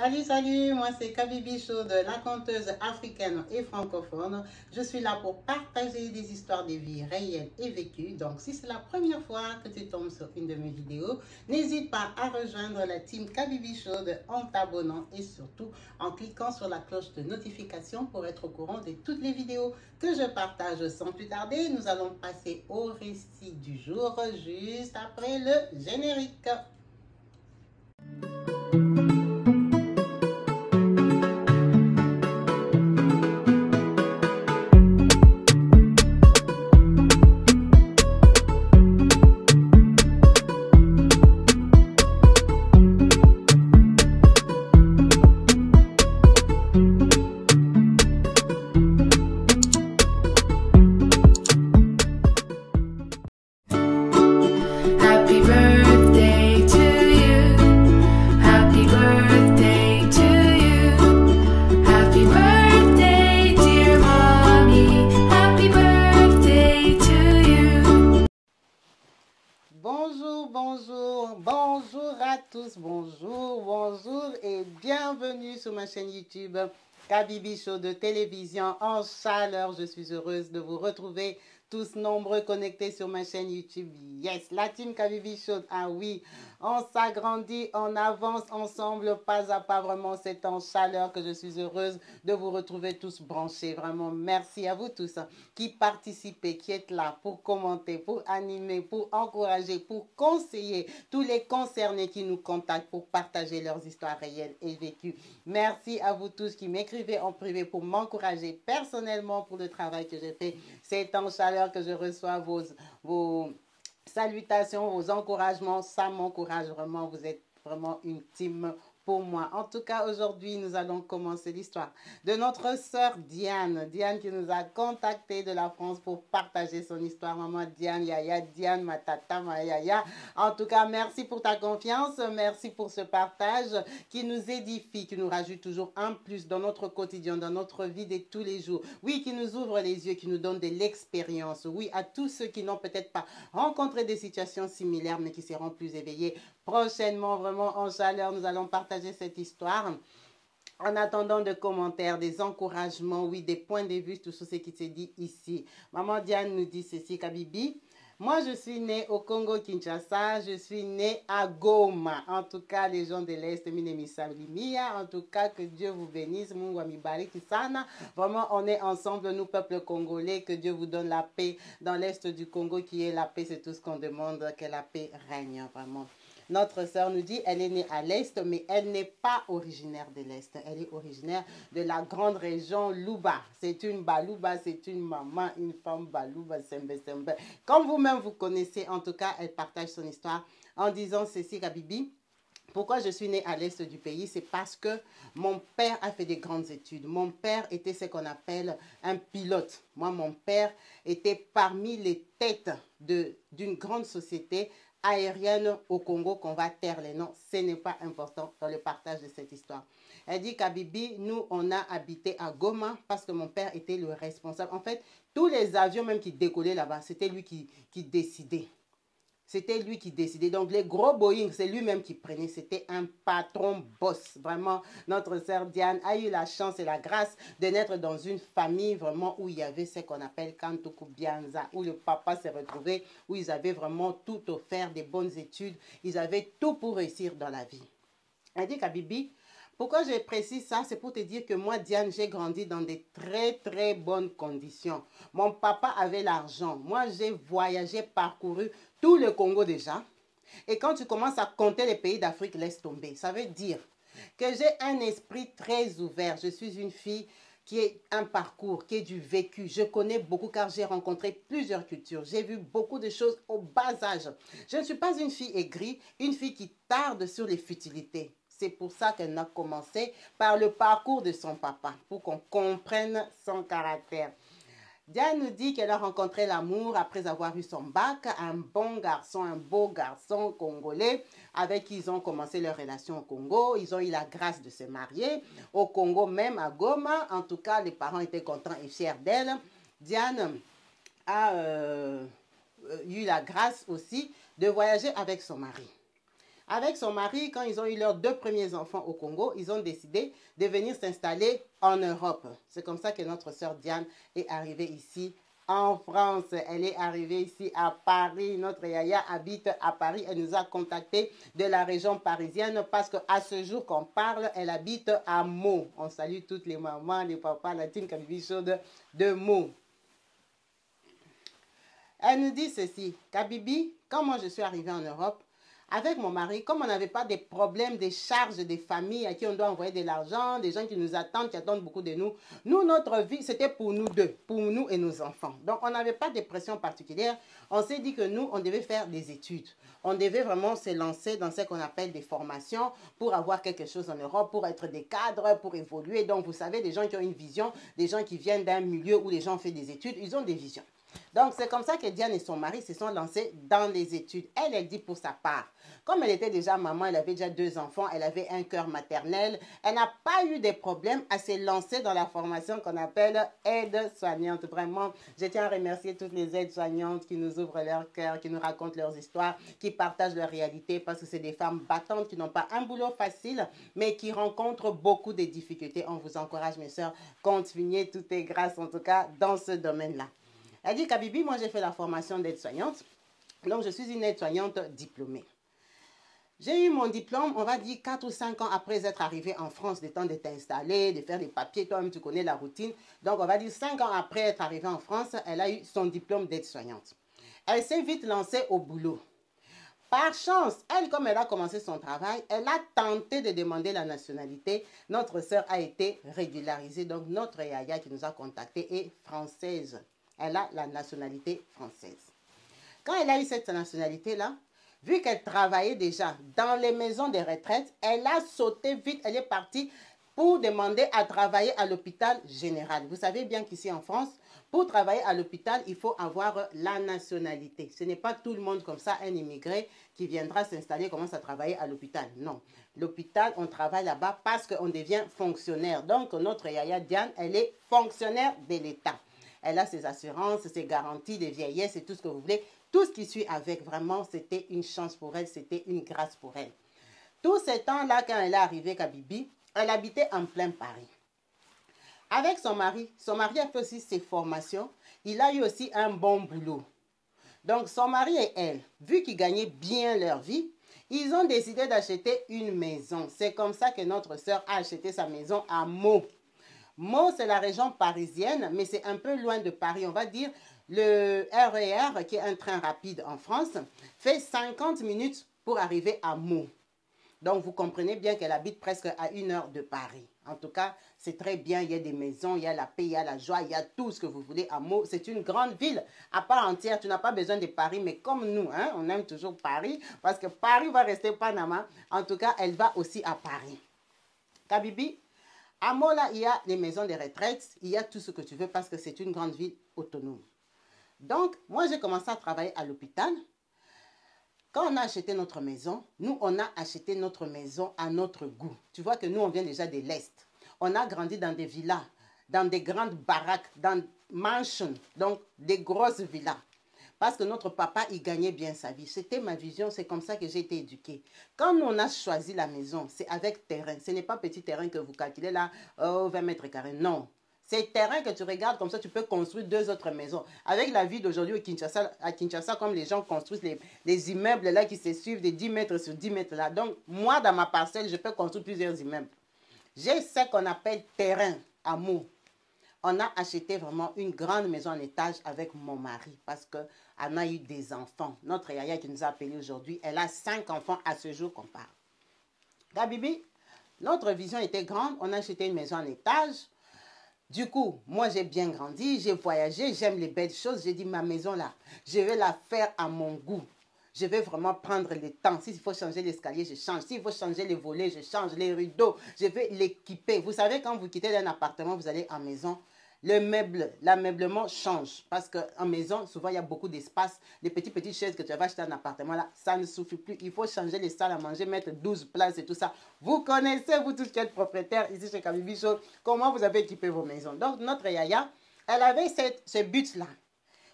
Salut, moi c'est Kabibi Show de la conteuse africaine et francophone. Je suis là pour partager des histoires de vie réelles et vécues. Donc si c'est la première fois que tu tombes sur une de mes vidéos, n'hésite pas à rejoindre la team Kabibi Show en t'abonnant et surtout en cliquant sur la cloche de notification pour être au courant de toutes les vidéos que je partage. Sans plus tarder, nous allons passer au récit du jour juste après le générique. Bonjour à tous, bonjour et bienvenue sur ma chaîne YouTube Kabibi Show de télévision en chaleur. Je suis heureuse de vous retrouver tous nombreux connectés sur ma chaîne YouTube. Yes, la team Kabibi Show, ah oui, on s'agrandit, on avance ensemble, pas à pas. Vraiment, c'est en chaleur que je suis heureuse de vous retrouver tous branchés. Vraiment, merci à vous tous qui participez, qui êtes là pour commenter, pour animer, pour encourager, pour conseiller tous les concernés qui nous contactent pour partager leurs histoires réelles et vécues. Merci à vous tous qui m'écrivez en privé pour m'encourager personnellement pour le travail que j'ai fait. C'est en chaleur que je reçois vos salutations, vos encouragements. Ça m'encourage vraiment. Vous êtes vraiment une team pour moi. En tout cas, aujourd'hui, nous allons commencer l'histoire de notre sœur Diane. Diane qui nous a contacté de la France pour partager son histoire. Maman Diane, Yaya, Diane, ma tata, ma Yaya. En tout cas, merci pour ta confiance. Merci pour ce partage qui nous édifie, qui nous rajoute toujours un plus dans notre quotidien, dans notre vie de tous les jours. Oui, qui nous ouvre les yeux, qui nous donne de l'expérience. Oui, à tous ceux qui n'ont peut-être pas rencontré des situations similaires, mais qui seront plus éveillés. Prochainement, vraiment en chaleur, nous allons partager cette histoire. En attendant de commentaires, des encouragements, oui, des points de vue, tout ce qui s'est dit ici. Maman Diane nous dit ceci, Kabibi. Moi, je suis née au Congo-Kinshasa, je suis née à Goma. En tout cas, les gens de l'Est, en tout cas, que Dieu vous bénisse. Vraiment, on est ensemble, nous, peuple congolais, que Dieu vous donne la paix dans l'Est du Congo, qui est la paix, c'est tout ce qu'on demande, que la paix règne, vraiment. Notre sœur nous dit, elle est née à l'Est, mais elle n'est pas originaire de l'Est. Elle est originaire de la grande région Luba. C'est une Baluba, c'est une maman, une femme Baluba, sembe. Comme vous-même vous connaissez, en tout cas, elle partage son histoire en disant ceci, Kabibi. Pourquoi je suis née à l'est du pays? C'est parce que mon père a fait des grandes études. Mon père était ce qu'on appelle un pilote. Moi, mon père était parmi les têtes d'une grande société aérienne au Congo qu'on va taire les noms. Ce n'est pas important dans le partage de cette histoire. Elle dit qu'Abibi, nous, on a habité à Goma parce que mon père était le responsable. En fait, tous les avions même qui décollaient là-bas, c'était lui qui décidait. C'était lui qui décidait. Donc, les gros Boeing, c'est lui-même qui prenait. C'était un patron boss. Vraiment, notre sœur Diane a eu la chance et la grâce de naître dans une famille vraiment où il y avait ce qu'on appelle Kantoku Bianza, où le papa s'est retrouvé, où ils avaient vraiment tout offert, des bonnes études. Ils avaient tout pour réussir dans la vie. Elle dit qu'Abibi, pourquoi je précise ça? C'est pour te dire que moi, Diane, j'ai grandi dans des très bonnes conditions. Mon papa avait l'argent. Moi, j'ai voyagé, parcouru tout le Congo déjà. Et quand tu commences à compter les pays d'Afrique, laisse tomber. Ça veut dire que j'ai un esprit très ouvert. Je suis une fille qui est un parcours, qui est du vécu. Je connais beaucoup car j'ai rencontré plusieurs cultures. J'ai vu beaucoup de choses au bas âge. Je ne suis pas une fille aigrie, une fille qui tarde sur les futilités. C'est pour ça qu'elle a commencé par le parcours de son papa, pour qu'on comprenne son caractère. Diane nous dit qu'elle a rencontré l'amour après avoir eu son bac, un bon garçon, un beau garçon congolais avec qui ils ont commencé leur relation au Congo. Ils ont eu la grâce de se marier au Congo, même à Goma. En tout cas, les parents étaient contents et fiers d'elle. Diane a eu la grâce aussi de voyager avec son mari. Avec son mari, quand ils ont eu leurs 2 premiers enfants au Congo, ils ont décidé de venir s'installer en Europe. C'est comme ça que notre sœur Diane est arrivée ici en France. Elle est arrivée ici à Paris. Notre Yaya habite à Paris. Elle nous a contactés de la région parisienne parce qu'à ce jour qu'on parle, elle habite à Meaux. On salue toutes les mamans, les papas, la team Kabibi Show de Meaux. Elle nous dit ceci: Kabibi, quand moi je suis arrivée en Europe, avec mon mari, comme on n'avait pas des problèmes, des charges des familles à qui on doit envoyer de l'argent, des gens qui nous attendent, qui attendent beaucoup de nous, notre vie, c'était pour nous deux, pour nous et nos enfants. Donc, on n'avait pas de pression particulière. On s'est dit que nous, on devait faire des études. On devait vraiment se lancer dans ce qu'on appelle des formations pour avoir quelque chose en Europe, pour être des cadres, pour évoluer. Donc, vous savez, des gens qui ont une vision, des gens qui viennent d'un milieu où les gens font des études, ils ont des visions. Donc, c'est comme ça que Diane et son mari se sont lancés dans les études. Elle dit pour sa part, comme elle était déjà maman, elle avait déjà 2 enfants, elle avait un cœur maternel, elle n'a pas eu de problème à se lancer dans la formation qu'on appelle aide-soignante. Vraiment, je tiens à remercier toutes les aides-soignantes qui nous ouvrent leur cœur, qui nous racontent leurs histoires, qui partagent leur réalité, parce que c'est des femmes battantes qui n'ont pas un boulot facile, mais qui rencontrent beaucoup de difficultés. On vous encourage, mes sœurs, continuez, tout est grâce en tout cas dans ce domaine-là. Elle dit, Kabibi, moi j'ai fait la formation d'aide-soignante, donc je suis une aide-soignante diplômée. J'ai eu mon diplôme, on va dire 4 ou 5 ans après être arrivée en France, le temps d'être installée, de faire des papiers, toi-même tu connais la routine. Donc on va dire 5 ans après être arrivée en France, elle a eu son diplôme d'aide-soignante. Elle s'est vite lancée au boulot. Par chance, elle, comme elle a commencé son travail, elle a tenté de demander la nationalité. Notre sœur a été régularisée, donc notre Yaya qui nous a contactés est française. Elle a la nationalité française. Quand elle a eu cette nationalité-là, vu qu'elle travaillait déjà dans les maisons de retraite, elle a sauté vite, elle est partie pour demander à travailler à l'hôpital général. Vous savez bien qu'ici en France, pour travailler à l'hôpital, il faut avoir la nationalité. Ce n'est pas tout le monde comme ça, un immigré qui viendra s'installer, commence à travailler à l'hôpital. Non. L'hôpital, on travaille là-bas parce qu'on devient fonctionnaire. Donc, notre Yaya Diane, elle est fonctionnaire de l'État. Elle a ses assurances, ses garanties de vieillesse et tout ce que vous voulez. Tout ce qui suit avec, vraiment, c'était une chance pour elle, c'était une grâce pour elle. Tout ce temps-là, quand elle est arrivée à Bibi, elle habitait en plein Paris. Avec son mari a fait aussi ses formations. Il a eu aussi un bon boulot. Donc, son mari et elle, vu qu'ils gagnaient bien leur vie, ils ont décidé d'acheter une maison. C'est comme ça que notre sœur a acheté sa maison à Meaux. Meaux, c'est la région parisienne, mais c'est un peu loin de Paris. On va dire le RER, qui est un train rapide en France, fait 50 minutes pour arriver à Meaux. Donc, vous comprenez bien qu'elle habite presque à 1 heure de Paris. En tout cas, c'est très bien. Il y a des maisons, il y a la paix, il y a la joie, il y a tout ce que vous voulez à Meaux. C'est une grande ville à part entière. Tu n'as pas besoin de Paris, mais comme nous, hein, on aime toujours Paris, parce que Paris va rester Panama. En tout cas, elle va aussi à Paris. Kabibi, à Meaux, là, il y a les maisons de retraite, il y a tout ce que tu veux parce que c'est une grande ville autonome. Donc, moi, j'ai commencé à travailler à l'hôpital. Quand on a acheté notre maison, nous, on a acheté notre maison à notre goût. Tu vois que nous, on vient déjà de l'Est. On a grandi dans des villas, dans des grandes baraques, dans mansions, donc des grosses villas. Parce que notre papa, il gagnait bien sa vie. C'était ma vision, c'est comme ça que j'ai été éduquée. Quand on a choisi la maison, c'est avec terrain. Ce n'est pas petit terrain que vous calculez là, 20 mètres carrés. Non. C'est terrain que tu regardes, comme ça tu peux construire 2 autres maisons. Avec la vie d'aujourd'hui à Kinshasa, comme les gens construisent les immeubles là qui se suivent de 10 mètres sur 10 mètres là. Donc, moi, dans ma parcelle, je peux construire plusieurs immeubles. J'ai ce qu'on appelle terrain à Meaux. On a acheté vraiment une grande maison en étage avec mon mari parce qu'on a eu des enfants. Notre Yaya qui nous a appelés aujourd'hui, elle a 5 enfants à ce jour qu'on parle. Kabibi, notre vision était grande. On a acheté une maison en étage. Du coup, moi j'ai bien grandi, j'ai voyagé, j'aime les belles choses. J'ai dit ma maison là, je vais la faire à mon goût. Je vais vraiment prendre le temps. S'il faut changer l'escalier, je change. S'il faut changer les volets, je change les rideaux. Je vais l'équiper. Vous savez, quand vous quittez un appartement, vous allez en maison. L'ameublement change. Parce qu'en maison, souvent, il y a beaucoup d'espace. Les petites chaises que tu vas acheter en appartement, là, ça ne suffit plus. Il faut changer les salles à manger, mettre 12 places et tout ça. Vous connaissez, vous tous qui êtes propriétaires ici chez Kabibi Show, comment vous avez équipé vos maisons. Donc, notre Yaya, elle avait ce but-là.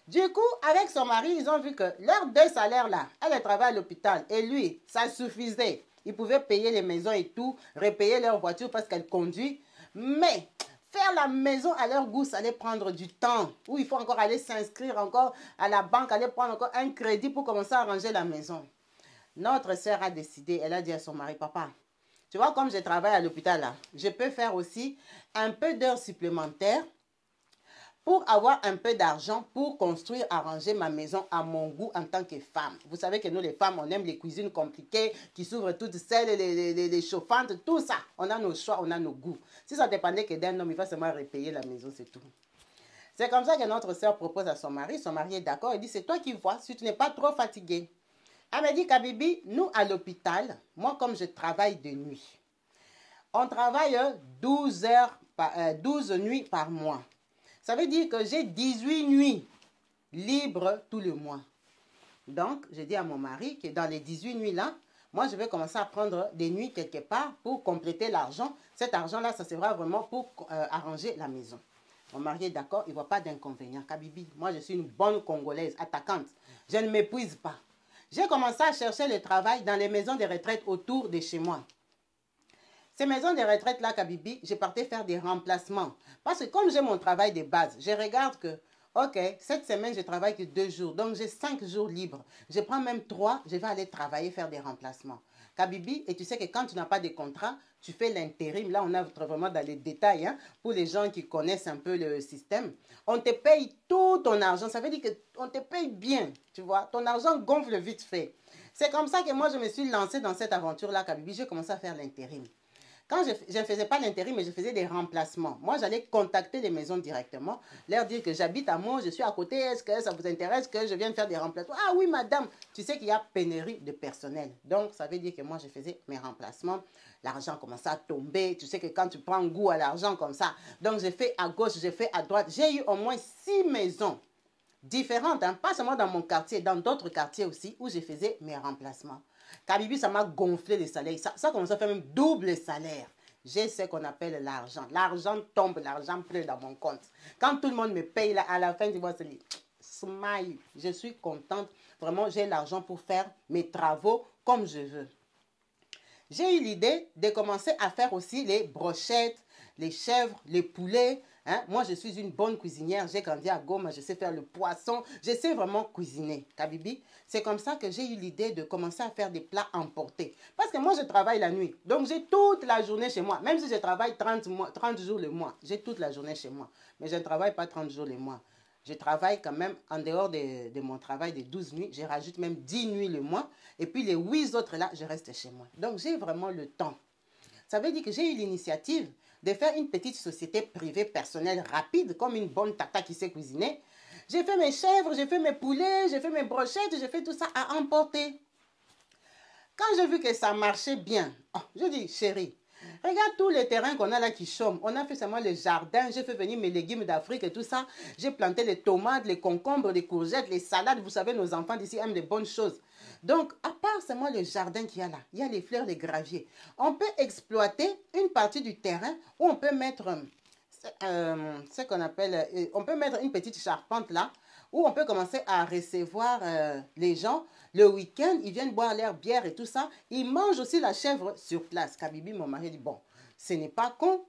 Du coup, avec son mari, ils ont vu que leurs 2 salaires là, elle travaille à l'hôpital et lui, ça suffisait. Ils pouvaient payer les maisons et tout, repayer leur voiture parce qu'elle conduit. Mais faire la maison à leur goût, ça allait prendre du temps. Où il faut encore aller s'inscrire encore à la banque, aller prendre encore un crédit pour commencer à ranger la maison. Notre sœur a décidé, elle a dit à son mari, papa, tu vois, comme je travaille à l'hôpital là, je peux faire aussi un peu d'heures supplémentaires pour avoir un peu d'argent pour construire, arranger ma maison à mon goût en tant que femme. Vous savez que nous, les femmes, on aime les cuisines compliquées, qui s'ouvrent toutes seules, les chauffantes, tout ça. On a nos choix, on a nos goûts. Si ça dépendait que d'un homme, il va seulement repayer la maison, c'est tout. C'est comme ça que notre sœur propose à son mari est d'accord, il dit, c'est toi qui vois, si tu n'es pas trop fatigué. Elle m'a dit, Kabibi, nous à l'hôpital, moi comme je travaille de nuit, on travaille 12 nuits par mois. Ça veut dire que j'ai 18 nuits libres tout le mois. Donc, je dis à mon mari que dans les 18 nuits-là, moi, je vais commencer à prendre des nuits quelque part pour compléter l'argent. Cet argent-là, ça sera vraiment pour arranger la maison. Mon mari est d'accord, il ne voit pas d'inconvénient. Kabibi, moi, je suis une bonne Congolaise, attaquante. Je ne m'épuise pas. J'ai commencé à chercher le travail dans les maisons de retraite autour de chez moi. Ces maisons de retraite-là, Kabibi, je partais faire des remplacements. Parce que comme j'ai mon travail de base, je regarde que, ok, cette semaine, je travaille que 2 jours. Donc, j'ai 5 jours libres. Je prends même 3, je vais aller travailler, faire des remplacements. Kabibi, et tu sais que quand tu n'as pas de contrat, tu fais l'intérim. Là, on est vraiment dans les détails, hein, pour les gens qui connaissent un peu le système. On te paye tout ton argent. Ça veut dire qu'on te paye bien, tu vois. Ton argent gonfle vite fait. C'est comme ça que moi, je me suis lancée dans cette aventure-là, Kabibi. J'ai commencé à faire l'intérim. Quand je ne faisais pas l'intérim, mais je faisais des remplacements. Moi, j'allais contacter les maisons directement, leur dire que j'habite à Mons, je suis à côté, est-ce que ça vous intéresse que je vienne faire des remplacements? Ah oui, madame, tu sais qu'il y a pénurie de personnel. Donc, ça veut dire que moi, je faisais mes remplacements. L'argent commençait à tomber. Tu sais que quand tu prends goût à l'argent comme ça, donc j'ai fait à gauche, j'ai fait à droite. J'ai eu au moins 6 maisons différentes, hein, pas seulement dans mon quartier, dans d'autres quartiers aussi, où je faisais mes remplacements. Kabibi, ça m'a gonflé les salaires. Ça commence à faire même double salaire. J'ai ce qu'on appelle l'argent. L'argent tombe, l'argent pleut dans mon compte. Quand tout le monde me paye, là, à la fin du mois, c'est smile. Je suis contente. Vraiment, j'ai l'argent pour faire mes travaux comme je veux. J'ai eu l'idée de commencer à faire aussi les brochettes, les chèvres, les poulets. Hein? Moi, je suis une bonne cuisinière. J'ai grandi à Goma, je sais faire le poisson. Je sais vraiment cuisiner. Kabibi, c'est comme ça que j'ai eu l'idée de commencer à faire des plats emportés. Parce que moi, je travaille la nuit. Donc, j'ai toute la journée chez moi. Même si je travaille 30 jours le mois, j'ai toute la journée chez moi. Mais je ne travaille pas 30 jours le mois. Je travaille quand même en dehors de mon travail de 12 nuits. Je rajoute même 10 nuits le mois. Et puis les 8 autres là, je reste chez moi. Donc j'ai vraiment le temps. Ça veut dire que j'ai eu l'initiative de faire une petite société privée personnelle rapide, comme une bonne tata qui sait cuisiner. J'ai fait mes chèvres, j'ai fait mes poulets, j'ai fait mes brochettes, j'ai fait tout ça à emporter. Quand j'ai vu que ça marchait bien, oh, je dis, chérie, regarde tous les terrains qu'on a là qui chôment. On a fait seulement les jardins, j'ai fait venir mes légumes d'Afrique et tout ça. J'ai planté les tomates, les concombres, les courgettes, les salades. Vous savez, nos enfants d'ici aiment les bonnes choses. Donc, à part seulement le jardin qu'il y a là, il y a les fleurs, les graviers. On peut exploiter une partie du terrain où on peut mettre ce qu'on appelle, on peut mettre une petite charpente là, où on peut commencer à recevoir les gens. Le week-end, ils viennent boire leur bière et tout ça. Ils mangent aussi la chèvre sur place. Kabibi, mon mari, dit, bon, ce n'est pas con.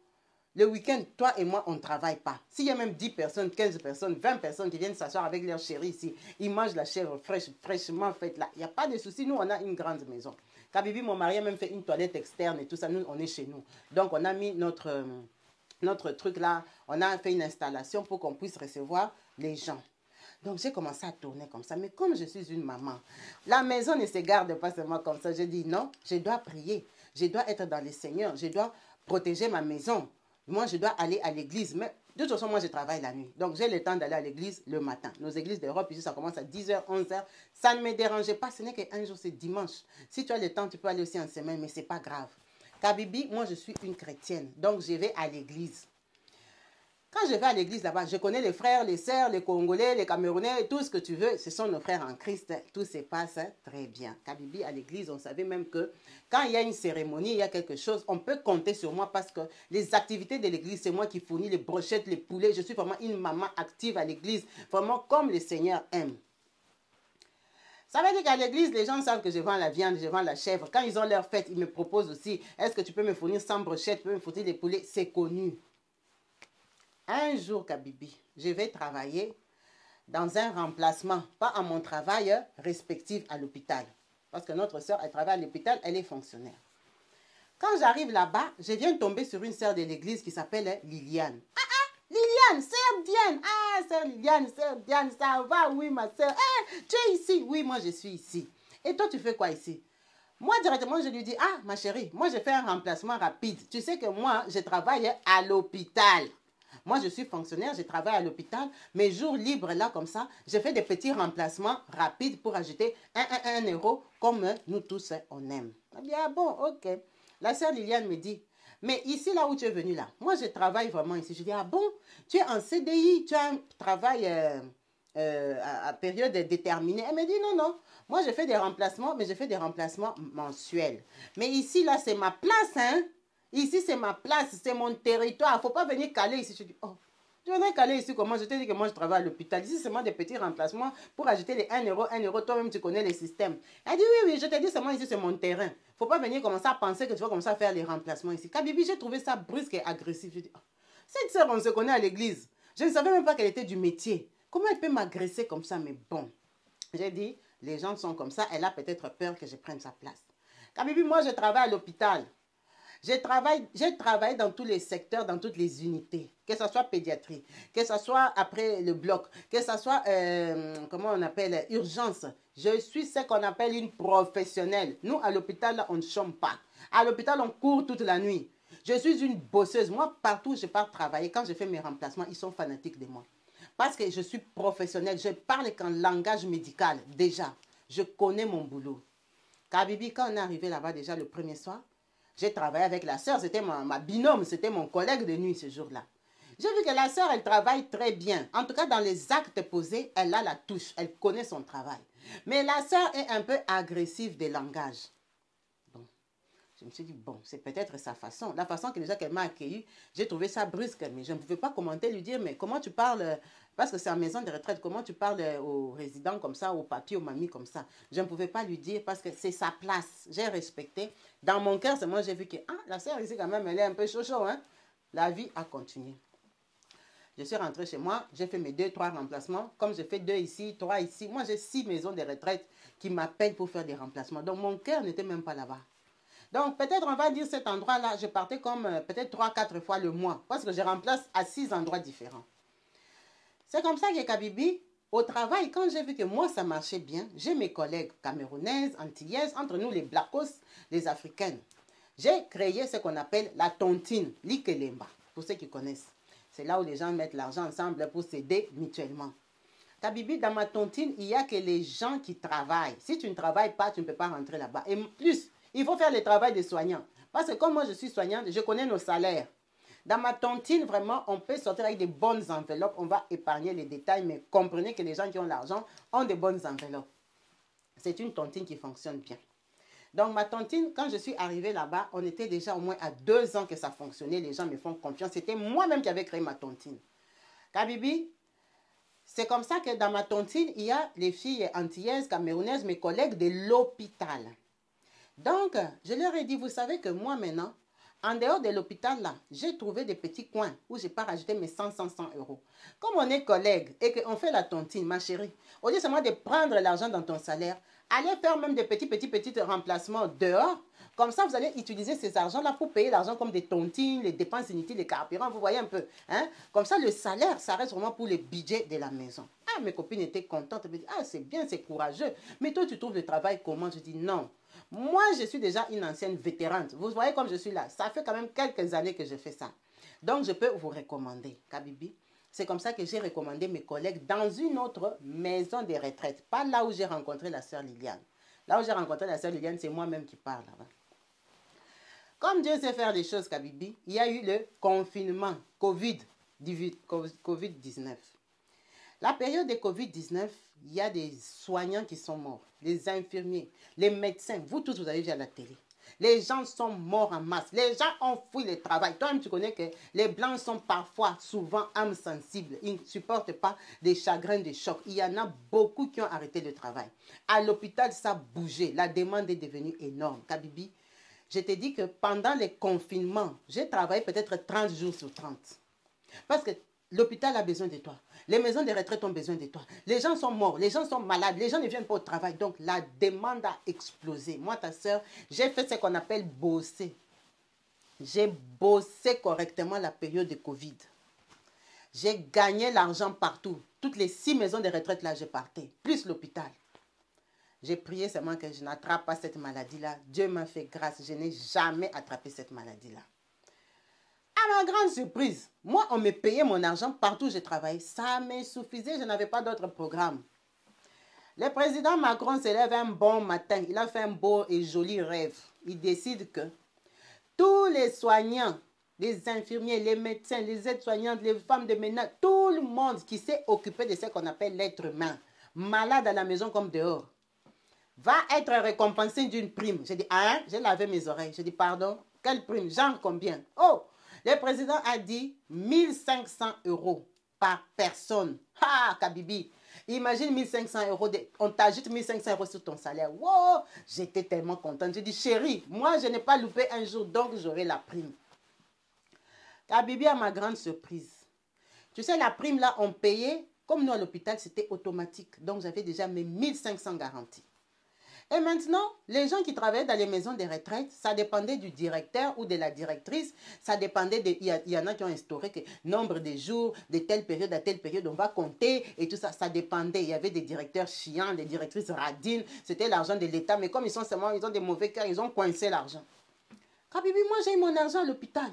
Le week-end, toi et moi, on ne travaille pas. S'il y a même 10 personnes, 15 personnes, 20 personnes qui viennent s'asseoir avec leur chérie ici, ils mangent la chèvre fraîchement faite là. Il n'y a pas de souci. Nous, on a une grande maison. Kabibi, mon mari, a même fait une toilette externe et tout ça. Nous, on est chez nous. Donc, on a mis notre truc là. On a fait une installation pour qu'on puisse recevoir les gens. Donc, j'ai commencé à tourner comme ça. Mais comme je suis une maman, la maison ne se garde pas seulement comme ça. Je dis non, je dois prier. Je dois être dans le Seigneur. Je dois protéger ma maison. Moi, je dois aller à l'église. Mais de toute façon, moi, je travaille la nuit. Donc, j'ai le temps d'aller à l'église le matin. Nos églises d'Europe, ici, ça commence à 10h, 11h. Ça ne me dérangeait pas. Ce n'est qu'un jour, c'est dimanche. Si tu as le temps, tu peux aller aussi en semaine, mais ce n'est pas grave. Kabibi, moi, je suis une chrétienne. Donc, je vais à l'église. Quand je vais à l'église là-bas, je connais les frères, les sœurs, les Congolais, les Camerounais, tout ce que tu veux. Ce sont nos frères en Christ. Tout se passe très bien. Kabibi, à l'église, on savait même que quand il y a une cérémonie, il y a quelque chose, on peut compter sur moi parce que les activités de l'église, c'est moi qui fournis les brochettes, les poulets. Je suis vraiment une maman active à l'église, vraiment comme le Seigneur aime. Ça veut dire qu'à l'église, les gens savent que je vends la viande, je vends la chèvre. Quand ils ont leur fête, ils me proposent aussi, est-ce que tu peux me fournir 100 brochettes, tu peux me fournir les poulets? C'est connu. Un jour, Kabibi, je vais travailler dans un remplacement, pas à mon travail respectif à l'hôpital. Parce que notre sœur, elle travaille à l'hôpital, elle est fonctionnaire. Quand j'arrive là-bas, je viens de tomber sur une sœur de l'église qui s'appelle Liliane. Liliane, sœur Diane. Ah, sœur Diane, ça va? Oui, ma sœur. Tu es ici? Oui, moi, je suis ici. Et toi, tu fais quoi ici? Moi, directement, je lui dis, ah, ma chérie, moi, je fais un remplacement rapide. Tu sais que moi, je travaille à l'hôpital. Moi, je suis fonctionnaire, je travaille à l'hôpital. Mes jours libres, là, comme ça, je fais des petits remplacements rapides pour ajouter 1 euro, comme nous tous, on aime. Je dis, ah bon, ok. La sœur Liliane me dit, mais ici, là où tu es venu, là, moi, je travaille vraiment ici. Je dis, ah bon, tu es en CDI, tu as un travail à période déterminée. Elle me dit, non, non, moi, je fais des remplacements, mais je fais des remplacements mensuels. Mais ici, là, c'est ma place, hein. Ici, c'est ma place, c'est mon territoire. Il ne faut pas venir caler ici. Je dis, oh, je viendrai caler ici comment? Je te dis que moi, je travaille à l'hôpital. Ici, c'est seulement des petits remplacements pour ajouter les 1 euro, 1 euro. Toi-même, tu connais les systèmes. Elle dit, oui, oui, je te dis seulement ici, c'est mon terrain. Il ne faut pas venir commencer à penser que tu vas commencer à faire les remplacements ici. Kabibi, j'ai trouvé ça brusque et agressif. Je dis, oh, cette sœur, on se connaît à l'église. Je ne savais même pas qu'elle était du métier. Comment elle peut m'agresser comme ça? Mais bon, j'ai dit, les gens sont comme ça. Elle a peut-être peur que je prenne sa place. Kabibi, moi, je travaille à l'hôpital. J'ai travaillé dans tous les secteurs, dans toutes les unités, que ce soit pédiatrie, que ce soit après le bloc, que ce soit, comment on appelle, urgence. Je suis ce qu'on appelle une professionnelle. Nous, à l'hôpital, on ne chôme pas. À l'hôpital, on court toute la nuit. Je suis une bosseuse. Moi, partout où je pars travailler, quand je fais mes remplacements, ils sont fanatiques de moi. Parce que je suis professionnelle. Je parle qu'en langage médical, déjà. Je connais mon boulot. Kabibi, quand on est arrivé là-bas déjà le premier soir, j'ai travaillé avec la sœur, c'était ma binôme, c'était mon collègue de nuit ce jour-là. J'ai vu que la sœur, elle travaille très bien. En tout cas, dans les actes posés, elle a la touche, elle connaît son travail. Mais la sœur est un peu agressive de langage. Bon, je me suis dit, bon, c'est peut-être sa façon. La façon que déjà qu'elle m'a accueilli, j'ai trouvé ça brusque, mais je ne pouvais pas commenter, lui dire, mais comment tu parles, parce que c'est en maison de retraite, comment tu parles aux résidents comme ça, aux papiers, aux mamies comme ça. Je ne pouvais pas lui dire parce que c'est sa place. J'ai respecté. Dans mon cœur, c'est moi, j'ai vu que, ah, la sœur ici quand même, elle est un peu chaud, hein. La vie a continué. Je suis rentrée chez moi, j'ai fait mes 2-3 remplacements. Comme j'ai fait 2 ici, 3 ici, moi j'ai 6 maisons de retraite qui m'appellent pour faire des remplacements. Donc mon cœur n'était même pas là-bas. Donc, peut-être, on va dire cet endroit-là, je partais comme peut-être 3-4 fois le mois. Parce que je remplace à 6 endroits différents. C'est comme ça que Kabibi, au travail, quand j'ai vu que moi, ça marchait bien, j'ai mes collègues camerounaises, antillaises, entre nous, les Blacos, les Africaines. J'ai créé ce qu'on appelle la tontine, l'ikelemba, pour ceux qui connaissent. C'est là où les gens mettent l'argent ensemble pour s'aider mutuellement. Kabibi, dans ma tontine, il n'y a que les gens qui travaillent. Si tu ne travailles pas, tu ne peux pas rentrer là-bas. Et plus, il faut faire le travail des soignants. Parce que comme moi, je suis soignante, je connais nos salaires. Dans ma tontine, vraiment, on peut sortir avec des bonnes enveloppes. On va épargner les détails, mais comprenez que les gens qui ont l'argent ont des bonnes enveloppes. C'est une tontine qui fonctionne bien. Donc, ma tontine, quand je suis arrivée là-bas, on était déjà au moins à 2 ans que ça fonctionnait. Les gens me font confiance. C'était moi-même qui avais créé ma tontine. Kabibi, c'est comme ça que dans ma tontine, il y a les filles antillaises, camerounaises, mes collègues de l'hôpital. Donc, je leur ai dit, vous savez que moi maintenant, en dehors de l'hôpital là, j'ai trouvé des petits coins où je peux rajouter mes 100 euros. Comme on est collègues et qu'on fait la tontine, ma chérie, au lieu seulement de prendre l'argent dans ton salaire, allez faire même des petits remplacements dehors. Comme ça, vous allez utiliser ces argents-là pour payer l'argent comme des tontines, les dépenses inutiles, les carburants, vous voyez un peu. Hein? Comme ça, le salaire, ça reste vraiment pour le budget de la maison. Ah, mes copines étaient contentes. Elles me disent, ah, c'est bien, c'est courageux. Mais toi, tu trouves le travail comment? Je dis, non. Moi, je suis déjà une ancienne vétérante. Vous voyez comme je suis là. Ça fait quand même quelques années que je fais ça. Donc, je peux vous recommander, Kabibi. C'est comme ça que j'ai recommandé mes collègues dans une autre maison de retraite. Pas là où j'ai rencontré la sœur Liliane. Là où j'ai rencontré la sœur Liliane, c'est moi-même qui parle là-bas. Comme Dieu sait faire les choses, Kabibi, il y a eu le confinement, Covid. Covid-19. La période de Covid-19, il y a des soignants qui sont morts, les infirmiers, les médecins, vous tous, vous avez vu à la télé. Les gens sont morts en masse. Les gens ont fui le travail. Toi-même, tu connais que les Blancs sont parfois, souvent, âmes sensibles. Ils ne supportent pas des chagrins, des chocs. Il y en a beaucoup qui ont arrêté le travail. À l'hôpital, ça a bougé. La demande est devenue énorme. Kabibi, je te dis que pendant les confinements, j'ai travaillé peut-être 30 jours sur 30. Parce que l'hôpital a besoin de toi. Les maisons de retraite ont besoin de toi. Les gens sont morts, les gens sont malades, les gens ne viennent pas au travail. Donc, la demande a explosé. Moi, ta soeur, j'ai fait ce qu'on appelle bosser. J'ai bossé correctement la période de Covid. J'ai gagné l'argent partout. Toutes les 6 maisons de retraite, là, je partais. Plus l'hôpital. J'ai prié seulement que je n'attrape pas cette maladie-là. Dieu m'a fait grâce. Je n'ai jamais attrapé cette maladie-là. À ma grande surprise, moi, on me payait mon argent partout où je travaillais. Ça me suffisait, je n'avais pas d'autre programme. Le président Macron se lève un bon matin. Il a fait un beau et joli rêve. Il décide que tous les soignants, les infirmiers, les médecins, les aides-soignantes, les femmes de ménage, tout le monde qui s'est occupé de ce qu'on appelle l'être humain, malade à la maison comme dehors, va être récompensé d'une prime. J'ai dit, hein? J'ai lavé mes oreilles. J'ai dit, pardon, quelle prime? Genre combien? Oh! Le président a dit 1500 € par personne. Ah, Kabibi, imagine 1500 €, on t'ajoute 1500 € sur ton salaire. Wow, j'étais tellement contente. J'ai dit, chérie, moi, je n'ai pas loupé un jour, donc j'aurai la prime. Kabibi, à ma grande surprise. Tu sais, la prime là, on payait, comme nous à l'hôpital, c'était automatique. Donc, j'avais déjà mes 1500 garanties. Et maintenant, les gens qui travaillaient dans les maisons de retraite, ça dépendait du directeur ou de la directrice. Ça dépendait de... Il y en a qui ont instauré que nombre de jours, de telle période à telle période, on va compter et tout ça. Ça dépendait. Il y avait des directeurs chiants, des directrices radines. C'était l'argent de l'État. Mais comme ils ont des mauvais cœurs, ils ont coincé l'argent. Kabibi, moi j'ai eu mon argent à l'hôpital.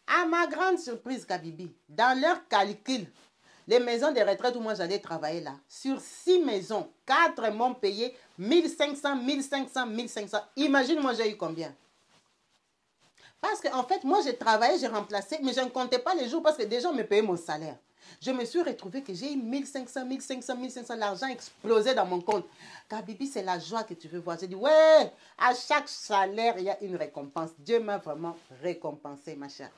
À ma grande surprise, Kabibi, dans leur calcul, les maisons de retraite où moi j'allais travailler là, sur 6 maisons, 4 m'ont payé 1500, 1500, 1500. Imagine moi j'ai eu combien? Parce qu'en fait, moi j'ai travaillé, j'ai remplacé, mais je ne comptais pas les jours parce que déjà on me payait mon salaire. Je me suis retrouvée que j'ai eu 1500, 1500, 1500, l'argent explosait dans mon compte. Kabibi, c'est la joie que tu veux voir. J'ai dit, ouais, à chaque salaire, il y a une récompense. Dieu m'a vraiment récompensé, ma chère.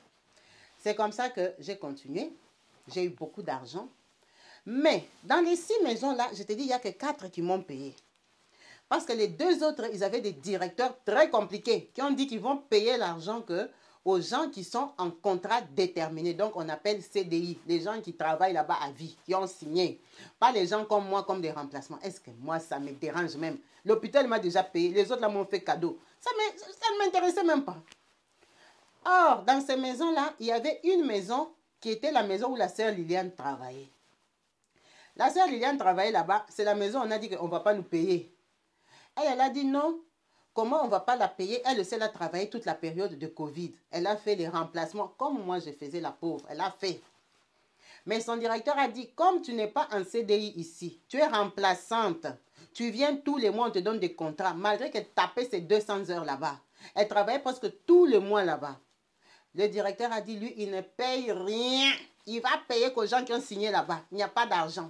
C'est comme ça que j'ai continué. J'ai eu beaucoup d'argent. Mais dans les 6 maisons-là, je te dis, il n'y a que 4 qui m'ont payé. Parce que les 2 autres, ils avaient des directeurs très compliqués qui ont dit qu'ils vont payer l'argent aux gens qui sont en contrat déterminé. Donc, on appelle CDI, les gens qui travaillent là-bas à vie, qui ont signé. Pas les gens comme moi, comme des remplacements. Est-ce que moi, ça me dérange même? L'hôpital m'a déjà payé, les autres là m'ont fait cadeau. Ça ne m'intéressait même pas. Or, dans ces maisons-là, il y avait une maison qui était la maison où la sœur Liliane travaillait. La sœur Liliane travaillait là-bas. C'est la maison où on a dit qu'on ne va pas nous payer. Elle a dit non. Comment on ne va pas la payer? Elle aussi, elle a travaillé toute la période de Covid. Elle a fait les remplacements comme moi je faisais la pauvre. Elle a fait. Mais son directeur a dit, comme tu n'es pas en CDI ici, tu es remplaçante. Tu viens tous les mois, on te donne des contrats. Malgré qu'elle tapait ses 200 heures là-bas. Elle travaillait presque tous les mois là-bas. Le directeur a dit, lui, il ne paye rien. Il va payer qu'aux gens qui ont signé là-bas. Il n'y a pas d'argent.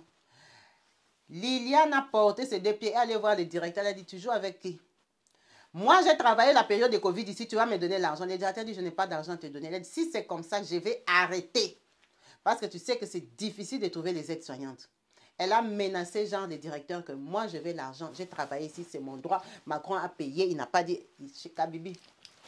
Liliane a porté ses 2 pieds. Elle allait voir le directeur. Elle a dit, tu joues avec qui? Moi, j'ai travaillé la période de Covid ici. Tu vas me donner l'argent. Le directeur a dit, je n'ai pas d'argent à te donner. Elle a dit, si c'est comme ça, je vais arrêter. Parce que tu sais que c'est difficile de trouver les aides-soignantes. Elle a menacé genre le directeur que moi, je veux l'argent. J'ai travaillé ici, c'est mon droit. Macron a payé. Il n'a pas dit, chez Kabibi.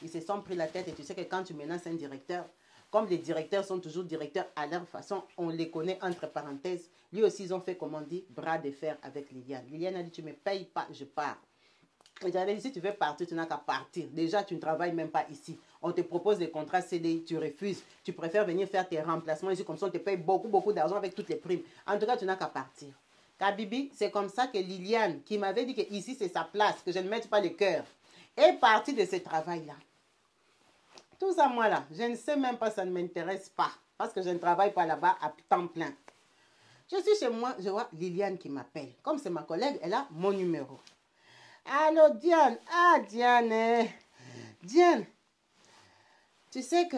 Ils se sont pris la tête et tu sais que quand tu menaces un directeur, comme les directeurs sont toujours directeurs à leur façon, on les connaît entre parenthèses. Lui aussi, ils ont fait, comme on dit, bras de fer avec Liliane. Liliane a dit, tu ne me payes pas, je pars. Et j'avais dit, si tu veux partir, tu n'as qu'à partir. Déjà, tu ne travailles même pas ici. On te propose des contrats CDI, tu refuses. Tu préfères venir faire tes remplacements ici, comme ça on te paye beaucoup, beaucoup d'argent avec toutes les primes. En tout cas, tu n'as qu'à partir. Kabibi, c'est comme ça que Liliane, qui m'avait dit que ici c'est sa place, que je ne mette pas le cœur, est partie de ce travail-là. Tout ça, moi là, je ne sais même pas, ça ne m'intéresse pas. Parce que je ne travaille pas là-bas à temps plein. Je suis chez moi, je vois Liliane qui m'appelle. Comme c'est ma collègue, elle a mon numéro. Allô, Diane. Ah, Diane. Diane, tu sais que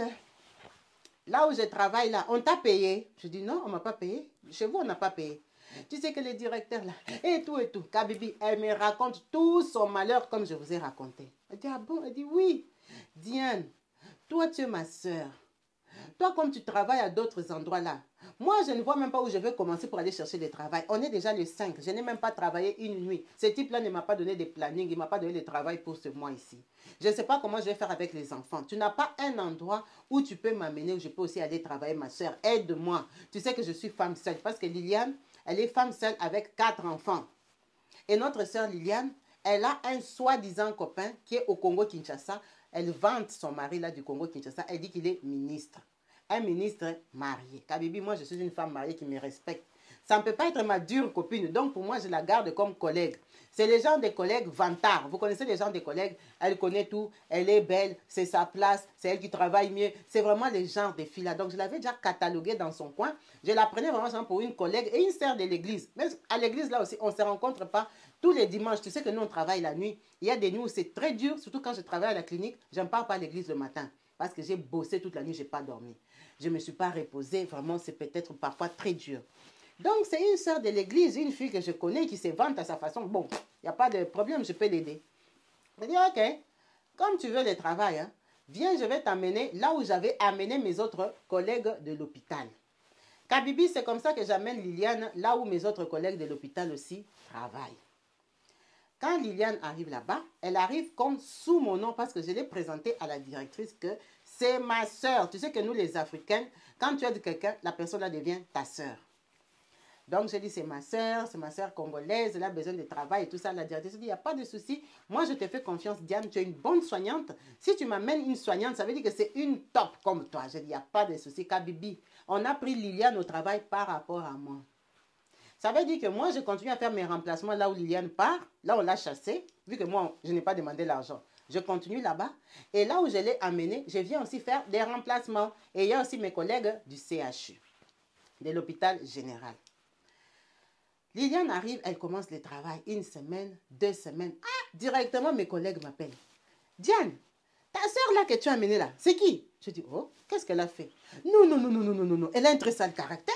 là où je travaille, là, on t'a payé? Je dis, non, on ne m'a pas payé. Chez vous, on n'a pas payé. Tu sais que le directeur, là, et tout, et tout. Kabibi, elle me raconte tout son malheur comme je vous ai raconté. Elle dit, ah bon? Elle dit, oui. Diane, toi, tu es ma soeur. Toi, comme tu travailles à d'autres endroits là, moi, je ne vois même pas où je vais commencer pour aller chercher du travail. On est déjà le 5. Je n'ai même pas travaillé une nuit. Ce type-là ne m'a pas donné de planning. Il ne m'a pas donné de travail pour ce mois ici. Je ne sais pas comment je vais faire avec les enfants. Tu n'as pas un endroit où tu peux m'amener, où je peux aussi aller travailler, ma soeur. Aide-moi. Tu sais que je suis femme seule. Parce que Liliane, elle est femme seule avec 4 enfants. Et notre soeur Liliane, elle a un soi-disant copain qui est au Congo-Kinshasa. Elle vante son mari là du Congo-Kinshasa. Elle dit qu'il est ministre. Un ministre marié. Kabibi, moi je suis une femme mariée qui me respecte. Ça ne peut pas être ma dure copine. Donc pour moi, je la garde comme collègue. C'est les gens des collègues vantards. Vous connaissez les gens des collègues? Elle connaît tout. Elle est belle. C'est sa place. C'est elle qui travaille mieux. C'est vraiment les genres des filles là. Donc je l'avais déjà cataloguée dans son coin. Je la prenais vraiment pour une collègue et une sœur de l'église. Mais à l'église là aussi, on ne se rencontre pas tous les dimanches. Tu sais que nous on travaille la nuit. Il y a des nuits où c'est très dur. Surtout quand je travaille à la clinique. Je ne pars pas à l'église le matin. Parce que j'ai bossé toute la nuit. Je n'ai pas dormi. Je ne me suis pas reposée. Vraiment, c'est peut-être parfois très dur. Donc, c'est une sœur de l'église, une fille que je connais qui se vante à sa façon. Bon, il n'y a pas de problème, je peux l'aider. Je dis, ok, comme tu veux le travail, hein, viens, je vais t'amener là où j'avais amené mes autres collègues de l'hôpital. Kabibi, c'est comme ça que j'amène Liliane là où mes autres collègues de l'hôpital aussi travaillent. Quand Liliane arrive là-bas, elle arrive comme sous mon nom parce que je l'ai présenté à la directrice que c'est ma sœur. Tu sais que nous, les Africains, quand tu aides quelqu'un, la personne là devient ta sœur. Donc, j'ai dit, c'est ma sœur congolaise, elle a besoin de travail et tout ça. La directrice dit, il n'y a pas de souci. Moi, je te fais confiance, Diane, tu es une bonne soignante. Si tu m'amènes une soignante, ça veut dire que c'est une top comme toi. J'ai dit, il n'y a pas de souci. Kabibi, on a pris Liliane au travail par rapport à moi. Ça veut dire que moi, je continue à faire mes remplacements là où Liliane part. Là, on l'a chassée, vu que moi, je n'ai pas demandé l'argent. Je continue là-bas. Et là où je l'ai amenée, je viens aussi faire des remplacements. Et il y a aussi mes collègues du CHU, de l'hôpital général. Liliane arrive, elle commence le travail. 1 semaine, 2 semaines. Ah, directement, mes collègues m'appellent. Diane, ta soeur là que tu as amenée là, c'est qui? Je dis, oh, qu'est-ce qu'elle a fait? Non, non, non, non, non, non, non, non. Elle a un très sale caractère.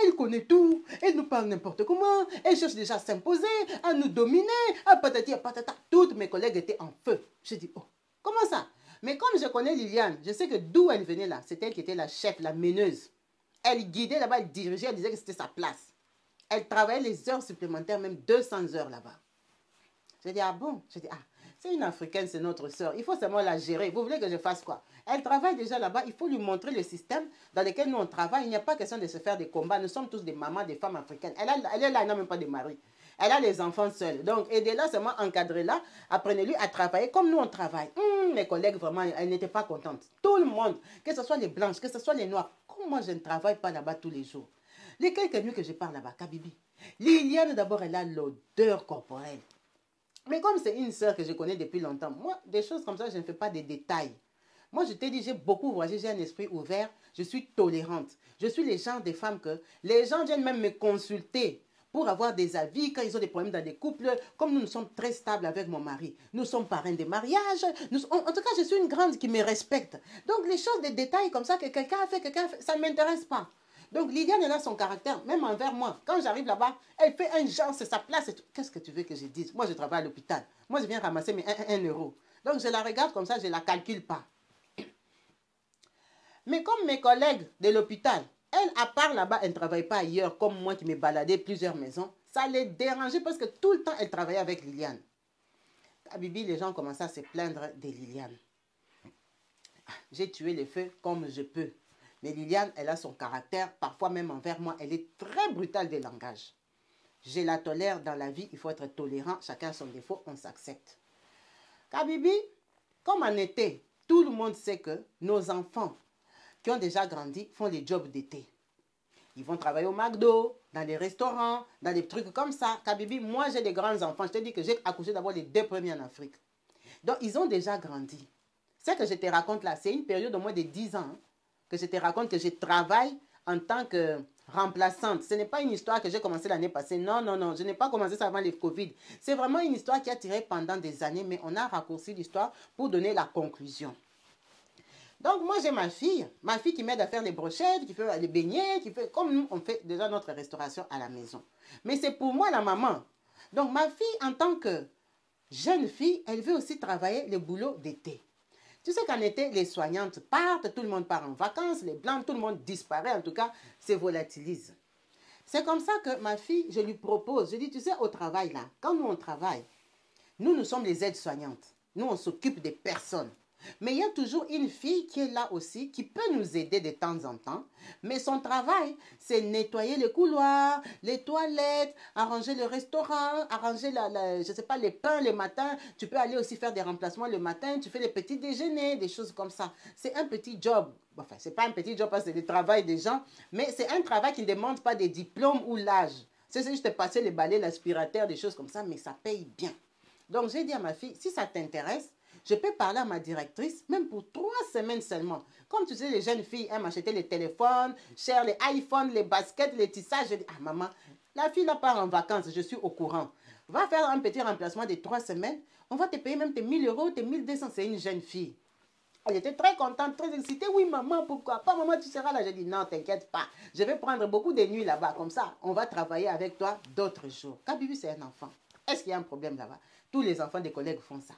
Elle connaît tout. Elle nous parle n'importe comment. Elle cherche déjà à s'imposer, à nous dominer. À patati, à patata. Toutes mes collègues étaient en feu. Je dis, oh, comment ça? Mais comme je connais Liliane, je sais que d'où elle venait là, c'était elle qui était la chef, la meneuse. Elle guidait là-bas, elle dirigeait, elle disait que c'était sa place. Elle travaillait les heures supplémentaires, même 200 heures là-bas. Je dis, ah bon? Je dis, ah, c'est une Africaine, c'est notre sœur. Il faut seulement la gérer. Vous voulez que je fasse quoi? Elle travaille déjà là-bas. Il faut lui montrer le système dans lequel nous on travaille. Il n'y a pas question de se faire des combats. Nous sommes tous des mamans, des femmes africaines. Elle est là, elle n'a même pas de mari. Elle a les enfants seuls. Donc, aidez-la seulement, encadrez-la. Apprenez-lui à travailler comme nous on travaille. Mes collègues, vraiment, elles n'étaient pas contentes. Tout le monde, que ce soit les blanches, que ce soit les noirs. Comme moi, je ne travaille pas là-bas tous les jours. Les quelques nuits que je parle là-bas, Kabibi. Liliane, d'abord, elle a l'odeur corporelle. Mais comme c'est une sœur que je connais depuis longtemps, moi, des choses comme ça, je ne fais pas des détails. Moi, je t'ai dit, j'ai beaucoup voyagé, j'ai un esprit ouvert, je suis tolérante. Je suis le genre de femme que les gens viennent même me consulter pour avoir des avis quand ils ont des problèmes dans des couples. Comme nous sommes très stables avec mon mari, nous sommes parrains des mariages. En tout cas, je suis une grande qui me respecte. Donc, les choses, des détails comme ça que quelqu'un a fait, ça ne m'intéresse pas. Donc, Liliane, elle a son caractère, même envers moi. Quand j'arrive là-bas, elle fait un genre, c'est sa place. Qu'est-ce que tu veux que je dise? Moi, je travaille à l'hôpital. Moi, je viens ramasser mes 1 euro. Donc, je la regarde comme ça, je ne la calcule pas. Mais comme mes collègues de l'hôpital, elle, à part là-bas, elle ne travaille pas ailleurs, comme moi qui me baladais plusieurs maisons, ça les dérangeait parce que tout le temps, elle travaillait avec Liliane. À Bibi, les gens commençaient à se plaindre de Liliane. J'ai tué le feu comme je peux. Mais Liliane, elle a son caractère, parfois même envers moi, elle est très brutale de langage. Je la tolère dans la vie, il faut être tolérant, chacun a son défaut, on s'accepte. Kabibi, comme en été, tout le monde sait que nos enfants qui ont déjà grandi font les jobs d'été. Ils vont travailler au McDo, dans les restaurants, dans des trucs comme ça. Kabibi, moi j'ai des grands enfants, je te dis que j'ai accouché d'abord les 2 premiers en Afrique. Donc ils ont déjà grandi. Ce que je te raconte là, c'est une période au moins de 10 ans. Hein, que je te raconte que je travaille en tant que remplaçante. Ce n'est pas une histoire que j'ai commencé l'année passée. Non, non, non. Je n'ai pas commencé ça avant le Covid. C'est vraiment une histoire qui a tiré pendant des années, mais on a raccourci l'histoire pour donner la conclusion. Donc, moi, j'ai ma fille qui m'aide à faire les brochettes, qui fait les beignets, qui fait comme nous, on fait déjà notre restauration à la maison. Mais c'est pour moi la maman. Donc, ma fille, en tant que jeune fille, elle veut aussi travailler le boulot d'été. Tu sais qu'en été, les soignantes partent, tout le monde part en vacances, les blancs, tout le monde disparaît, en tout cas, se volatilise. C'est comme ça que ma fille, je lui propose, je dis, tu sais, au travail là, quand nous on travaille, nous sommes les aides-soignantes. Nous, on s'occupe des personnes. Mais il y a toujours une fille qui est là aussi, qui peut nous aider de temps en temps. Mais son travail, c'est nettoyer les couloirs, les toilettes, arranger le restaurant, arranger, je sais pas, les pains le matin. Tu peux aller aussi faire des remplacements le matin. Tu fais les petits déjeuners, des choses comme ça. C'est un petit job. Enfin, c'est pas un petit job parce que c'est le travail des gens. Mais c'est un travail qui ne demande pas des diplômes ou l'âge. C'est juste passer les balais, l'aspirateur, des choses comme ça. Mais ça paye bien. Donc, j'ai dit à ma fille, si ça t'intéresse, je peux parler à ma directrice, même pour 3 semaines seulement. Comme tu sais, les jeunes filles aiment acheter les téléphones, chers, les iPhones, les baskets, les tissages. Je dis, ah maman, la fille là part en vacances, je suis au courant. Va faire un petit remplacement de 3 semaines. On va te payer même tes 1000 euros, tes 1200. C'est une jeune fille. Elle était très contente, très excitée. Oui, maman, pourquoi pas? Maman, tu seras là. J'ai dit, non, t'inquiète pas. Je vais prendre beaucoup de nuits là-bas. Comme ça, on va travailler avec toi d'autres jours. Kabibi, c'est un enfant. Est-ce qu'il y a un problème là-bas? Tous les enfants des collègues font ça.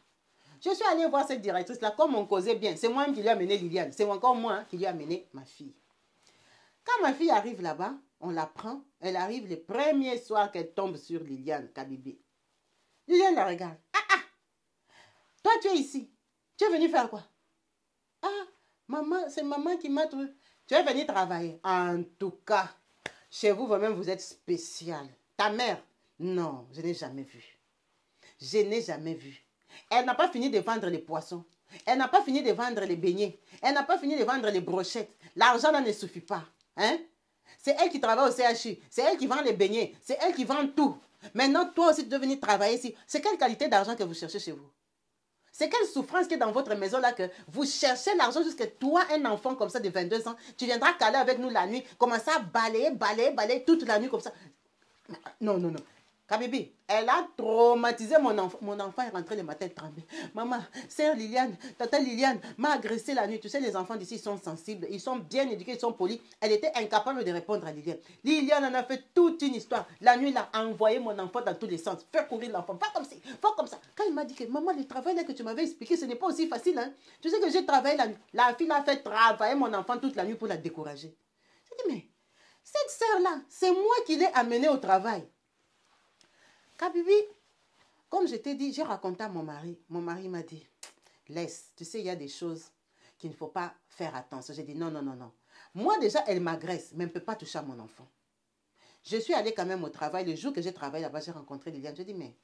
Je suis allée voir cette directrice-là, comme on causait bien. C'est moi qui lui ai amené Liliane. C'est encore moi qui lui ai amené ma fille. Quand ma fille arrive là-bas, on la prend. Elle arrive le premier soir qu'elle tombe sur Liliane, Kabibi. Liliane la regarde. Ah, ah! Toi, tu es ici. Tu es venu faire quoi? Ah, maman, c'est maman qui m'a trouvé. Tu es venu travailler. En tout cas, chez vous, vous-même, vous êtes spécial. Ta mère? Non, je n'ai jamais vu. Je n'ai jamais vu. Elle n'a pas fini de vendre les poissons. Elle n'a pas fini de vendre les beignets. Elle n'a pas fini de vendre les brochettes. L'argent là ne suffit pas. Hein? C'est elle qui travaille au CHU. C'est elle qui vend les beignets. C'est elle qui vend tout. Maintenant, toi aussi, tu dois venir travailler ici. C'est quelle qualité d'argent que vous cherchez chez vous? C'est quelle souffrance qui est dans votre maison là que vous cherchez l'argent jusqu'à toi, un enfant comme ça de 22 ans, tu viendras caler avec nous la nuit, commencer à balayer toute la nuit comme ça. Non, non, non. Kabibi, elle a traumatisé mon enfant. Mon enfant est rentré le matin tremblé. Maman, sœur Liliane, tata Liliane m'a agressé la nuit. Tu sais, les enfants d'ici sont sensibles, ils sont bien éduqués, ils sont polis. Elle était incapable de répondre à Liliane. Liliane en a fait toute une histoire. La nuit, elle a envoyé mon enfant dans tous les sens. Fais courir l'enfant, va comme ça, va comme ça. Quand il m'a dit que maman, le travail là que tu m'avais expliqué, ce n'est pas aussi facile. Hein? Tu sais que j'ai travaillé la nuit. La fille a fait travailler mon enfant toute la nuit pour la décourager. J'ai dit, mais cette sœur-là, c'est moi qui l'ai amenée au travail. Kabibi, comme je t'ai dit, j'ai raconté à mon mari. Mon mari m'a dit, laisse, tu sais, il y a des choses qu'il ne faut pas faire attention. J'ai dit, non, non, non, non. Moi, déjà, elle m'agresse, mais elle ne peut pas toucher à mon enfant. Je suis allée quand même au travail. Le jour que j'ai travaillé là-bas, j'ai rencontré Liliane. J'ai dit, mais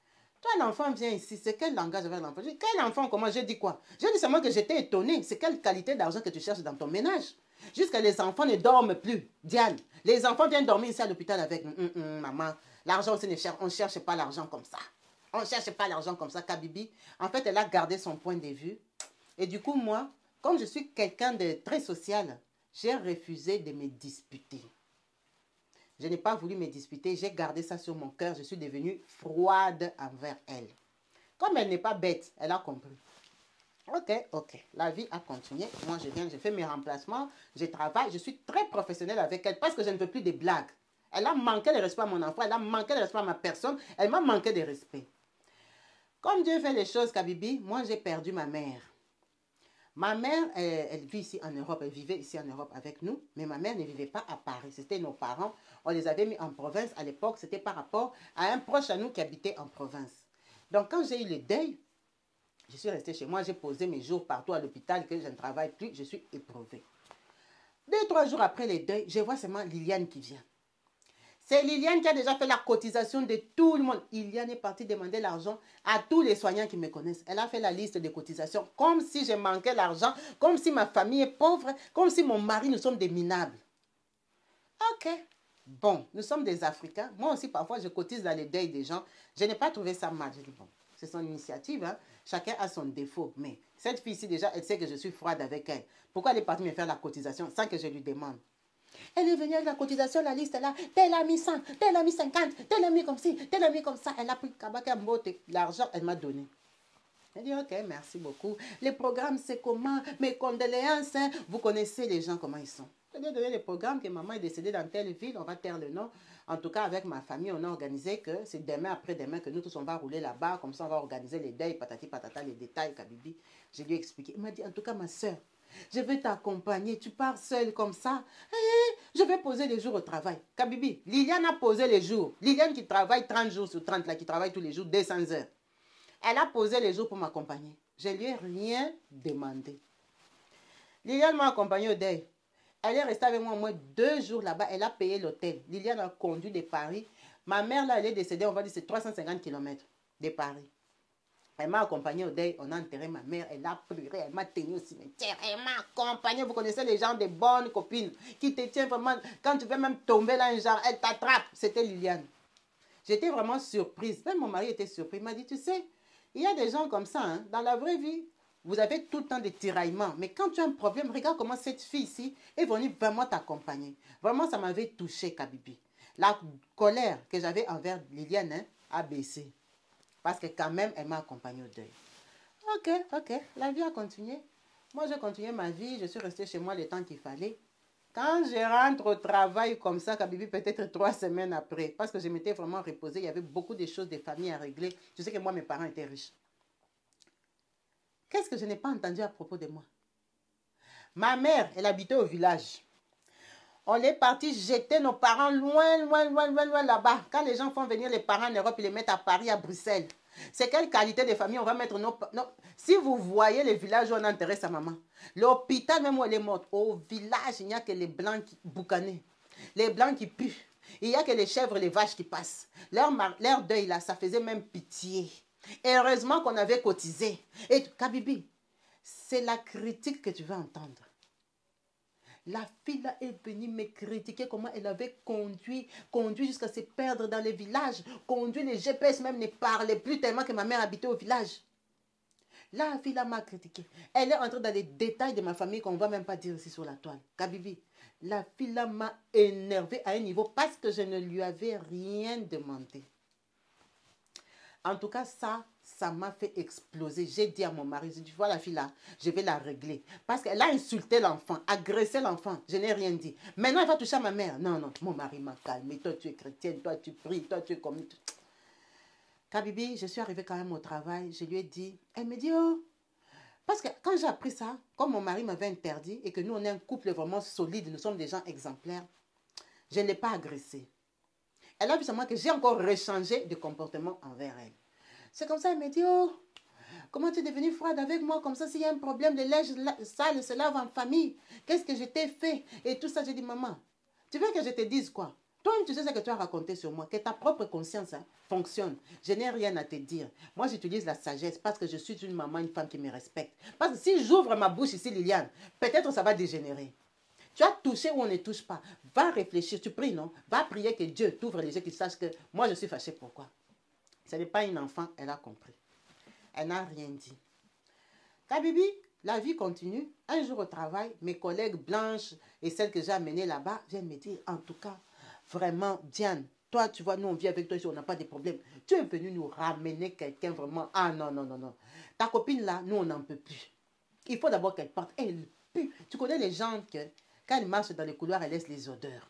toi, l'enfant vient ici. C'est quel langage avec l'enfant? J'ai dit, quel enfant? Comment? J'ai dit quoi? J'ai dit seulement que j'étais étonnée. C'est quelle qualité d'argent que tu cherches dans ton ménage? Jusqu'à les enfants ne dorment plus. Diane, les enfants viennent dormir ici à l'hôpital avec maman. L'argent, on ne cherche pas l'argent comme ça. On ne cherche pas l'argent comme ça. Kabibi, en fait, elle a gardé son point de vue. Et du coup, moi, comme je suis quelqu'un de très social, j'ai refusé de me disputer. Je n'ai pas voulu me disputer. J'ai gardé ça sur mon cœur. Je suis devenue froide envers elle. Comme elle n'est pas bête, elle a compris. Ok, ok. La vie a continué. Moi, je viens, je fais mes remplacements, je travaille, je suis très professionnelle avec elle parce que je ne veux plus de blagues. Elle a manqué de respect à mon enfant, elle a manqué de respect à ma personne, elle m'a manqué de respect. Comme Dieu fait les choses, Kabibi, moi, j'ai perdu ma mère. Ma mère, elle vit ici en Europe, elle vivait ici en Europe avec nous, mais ma mère ne vivait pas à Paris. C'était nos parents, on les avait mis en province. À l'époque, c'était par rapport à un proche à nous qui habitait en province. Donc, quand j'ai eu le deuil, je suis restée chez moi, j'ai posé mes jours partout à l'hôpital, que je ne travaille plus, je suis éprouvée. 2-3 jours après les deuils, je vois seulement Liliane qui vient. C'est Liliane qui a déjà fait la cotisation de tout le monde. Liliane est partie demander l'argent à tous les soignants qui me connaissent. Elle a fait la liste des cotisations comme si je manquais l'argent, comme si ma famille est pauvre, comme si mon mari, nous sommes des minables. Ok. Bon, nous sommes des Africains. Moi aussi, parfois, je cotise dans les deuils des gens. Je n'ai pas trouvé ça mal. Je dis, bon, c'est son initiative, hein. Chacun a son défaut. Mais cette fille-ci, déjà, elle sait que je suis froide avec elle. Pourquoi elle est partie me faire la cotisation sans que je lui demande? Elle est venue avec la cotisation, la liste là. Tel a mis 100, tel a mis 50, tel a mis comme ci, tel a mis comme ça. Elle a pris Kabaka Mbote. L'argent, elle m'a donné. Elle dit, ok, merci beaucoup. Les programmes, c'est comment? Mes condoléances, hein? Vous connaissez les gens, comment ils sont. Je lui ai donné les programmes que maman est décédée dans telle ville, on va taire le nom. En tout cas, avec ma famille, on a organisé que c'est demain après-demain que nous tous, on va rouler là-bas. Comme ça, on va organiser les deuils, patati patata, les détails, Kabibi. Je lui ai expliqué. Il m'a dit, en tout cas, ma soeur, je vais t'accompagner. Tu pars seule comme ça. Je vais poser les jours au travail. Kabibi, Liliane a posé les jours. Liliane qui travaille 30 jours sur 30, là, qui travaille tous les jours, 200 heures. Elle a posé les jours pour m'accompagner. Je ne lui ai rien demandé. Liliane m'a accompagné au deuil. Elle est restée avec moi au moins 2 jours là-bas. Elle a payé l'hôtel. Liliane a conduit de Paris. Ma mère, là, elle est décédée, on va dire, c'est 350 km de Paris. Elle m'a accompagnée au deuil. On a enterré ma mère. Elle a pleuré. Elle m'a tenu au cimetière. Elle m'a accompagnée. Vous connaissez les gens, des bonnes copines qui te tiennent vraiment. Quand tu veux même tomber là, un genre, elle t'attrape. C'était Liliane. J'étais vraiment surprise. Même mon mari était surpris. Il m'a dit, tu sais, il y a des gens comme ça, hein, dans la vraie vie, vous avez tout le temps des tiraillements. Mais quand tu as un problème, regarde comment cette fille ici est venue vraiment t'accompagner. Vraiment, ça m'avait touché, Kabibi. La colère que j'avais envers Liliane, hein, a baissé. Parce que quand même, elle m'a accompagnée au deuil. Ok, la vie a continué. Moi, j'ai continué ma vie. Je suis restée chez moi le temps qu'il fallait. Quand je rentre au travail comme ça, Kabibi, peut-être 3 semaines après, parce que je m'étais vraiment reposée, il y avait beaucoup de choses, des familles à régler. Je sais que moi, mes parents étaient riches. Qu'est-ce que je n'ai pas entendu à propos de moi? Ma mère, elle habitait au village. On est parti jeter nos parents loin là-bas. Quand les gens font venir les parents en Europe, ils les mettent à Paris, à Bruxelles. C'est quelle qualité de famille on va mettre nos... Si vous voyez les villages où on enterrait sa maman, l'hôpital même où elle est morte, au village, il n'y a que les blancs qui boucanent, les blancs qui puent. Il n'y a que les chèvres et les vaches qui passent. Leur deuil là, ça faisait même pitié. Et heureusement qu'on avait cotisé. Et Kabibi, c'est la critique que tu vas entendre. La fille là est venue me critiquer comment elle avait conduit jusqu'à se perdre dans les villages. Conduit, les GPS même ne parlaient plus tellement que ma mère habitait au village. La fille là m'a critiqué. Elle est entrée dans les détails de ma famille qu'on ne va même pas dire ici sur la toile. Kabibi, la fille là m'a énervé à un niveau parce que je ne lui avais rien demandé. En tout cas, ça m'a fait exploser. J'ai dit à mon mari, tu vois la fille là, je vais la régler. Parce qu'elle a insulté l'enfant, agressé l'enfant. Je n'ai rien dit. Maintenant, elle va toucher à ma mère. Non, mon mari m'a calmé. Toi, tu es chrétienne, toi, tu pries, toi, tu es comme... Kabibi, je suis arrivée quand même au travail. Je lui ai dit, elle me dit, oh. Parce que quand j'ai appris ça, comme mon mari m'avait interdit et que nous, on est un couple vraiment solide, nous sommes des gens exemplaires, je ne l'ai pas agressée. Elle a vu seulement que j'ai encore rechangé de comportement envers elle. C'est comme ça, elle me dit, oh, comment tu es devenue froide avec moi? Comme ça, s'il y a un problème, les linges sales se lavent en famille. Qu'est-ce que je t'ai fait? Et tout ça, j'ai dit, maman, tu veux que je te dise quoi? Toi, tu sais ce que tu as raconté sur moi, que ta propre conscience fonctionne. Je n'ai rien à te dire. Moi, j'utilise la sagesse parce que je suis une maman, une femme qui me respecte. Parce que si j'ouvre ma bouche ici, Liliane, peut-être ça va dégénérer. Tu as touché où on ne touche pas. Va réfléchir. Tu pries, non? Va prier que Dieu t'ouvre les yeux, qu'il sache que moi, je suis fâchée. Pourquoi? Ce n'est pas une enfant, elle a compris. Elle n'a rien dit. Kabibi, la vie continue. Un jour au travail, mes collègues blanches et celles que j'ai amenées là-bas viennent me dire, en tout cas, vraiment, Diane, toi, tu vois, nous, on vit avec toi ici, on n'a pas de problème. Tu es venu nous ramener quelqu'un vraiment. Ah non. Ta copine là, nous, on n'en peut plus. Il faut d'abord qu'elle parte. Elle pue. Tu connais les gens que, quand elle marche dans les couloirs, elle laisse les odeurs.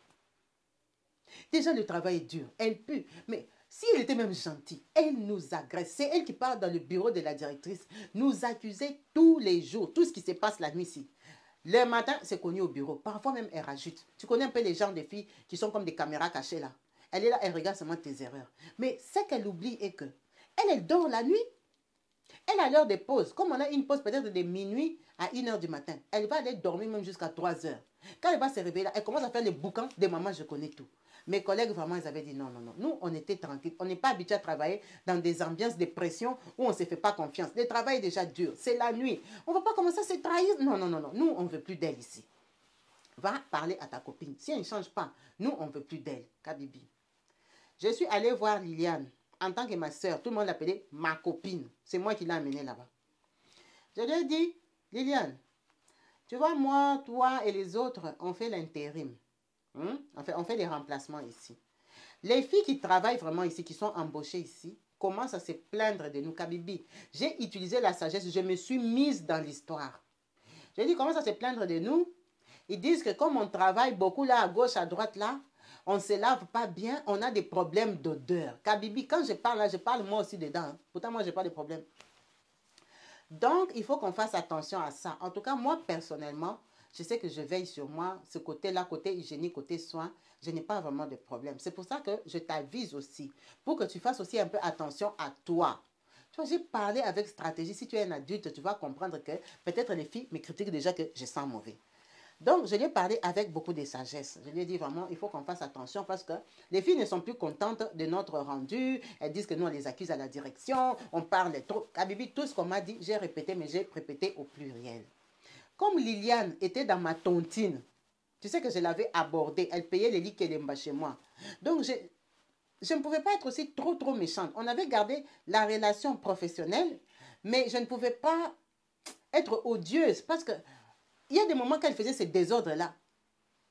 Déjà, le travail est dur. Elle pue. Mais si elle était même gentille, elle nous agresse. C'est elle qui parle dans le bureau de la directrice. Nous accusait tous les jours. Tout ce qui se passe la nuit ici. Le matin, c'est connu au bureau. Parfois même, elle rajoute. Tu connais un peu les gens de filles qui sont comme des caméras cachées là. Elle est là, elle regarde seulement tes erreurs. Mais ce qu'elle oublie est que elle dort la nuit. Elle a l'heure de pause. Comme on a une pause peut-être de minuit à 1h du matin, elle va aller dormir même jusqu'à 3h. Quand elle va se réveiller là, elle commence à faire les bouquins de maman, je connais tout. Mes collègues, vraiment, ils avaient dit non. Nous, on était tranquilles. On n'est pas habitué à travailler dans des ambiances de pression où on ne se fait pas confiance. Le travail est déjà dur. C'est la nuit. On ne va pas commencer à se trahir. Non. Nous, on ne veut plus d'elle ici. Va parler à ta copine. Si elle ne change pas, nous, on ne veut plus d'elle. Kabibi. Je suis allée voir Liliane en tant que ma soeur. Tout le monde l'appelait ma copine. C'est moi qui l'ai amenée là-bas. Je lui ai dit, Liliane, tu vois, moi, toi et les autres, on fait l'intérim. On fait des remplacements ici. Les filles qui travaillent vraiment ici, qui sont embauchées ici, commencent à se plaindre de nous, Kabibi. J'ai utilisé la sagesse, je me suis mise dans l'histoire. J'ai dit, commencent à se plaindre de nous. Ils disent que comme on travaille beaucoup là, à gauche, à droite, là, on ne se lave pas bien, on a des problèmes d'odeur. Kabibi, quand je parle là, je parle moi aussi dedans. Hein. Pourtant, moi, je n'ai pas de problème. Donc, il faut qu'on fasse attention à ça. En tout cas, moi, personnellement, je sais que je veille sur moi, ce côté-là, côté hygiénique, côté soin, je n'ai pas vraiment de problème. C'est pour ça que je t'avise aussi, pour que tu fasses aussi un peu attention à toi. Tu vois, j'ai parlé avec stratégie. Si tu es un adulte, tu vas comprendre que peut-être les filles me critiquent déjà que je sens mauvais. Donc, je lui ai parlé avec beaucoup de sagesse. Je lui ai dit vraiment, il faut qu'on fasse attention parce que les filles ne sont plus contentes de notre rendu. Elles disent que nous, on les accuse à la direction. On parle trop. Kabibi, tout ce qu'on m'a dit, j'ai répété, mais j'ai répété au pluriel. Comme Liliane était dans ma tontine, tu sais que je l'avais abordée. Elle payait les lits qu'elle aimait chez moi. Donc, je ne pouvais pas être aussi trop méchante. On avait gardé la relation professionnelle, mais je ne pouvais pas être odieuse parce que il y a des moments qu'elle faisait ces désordres-là.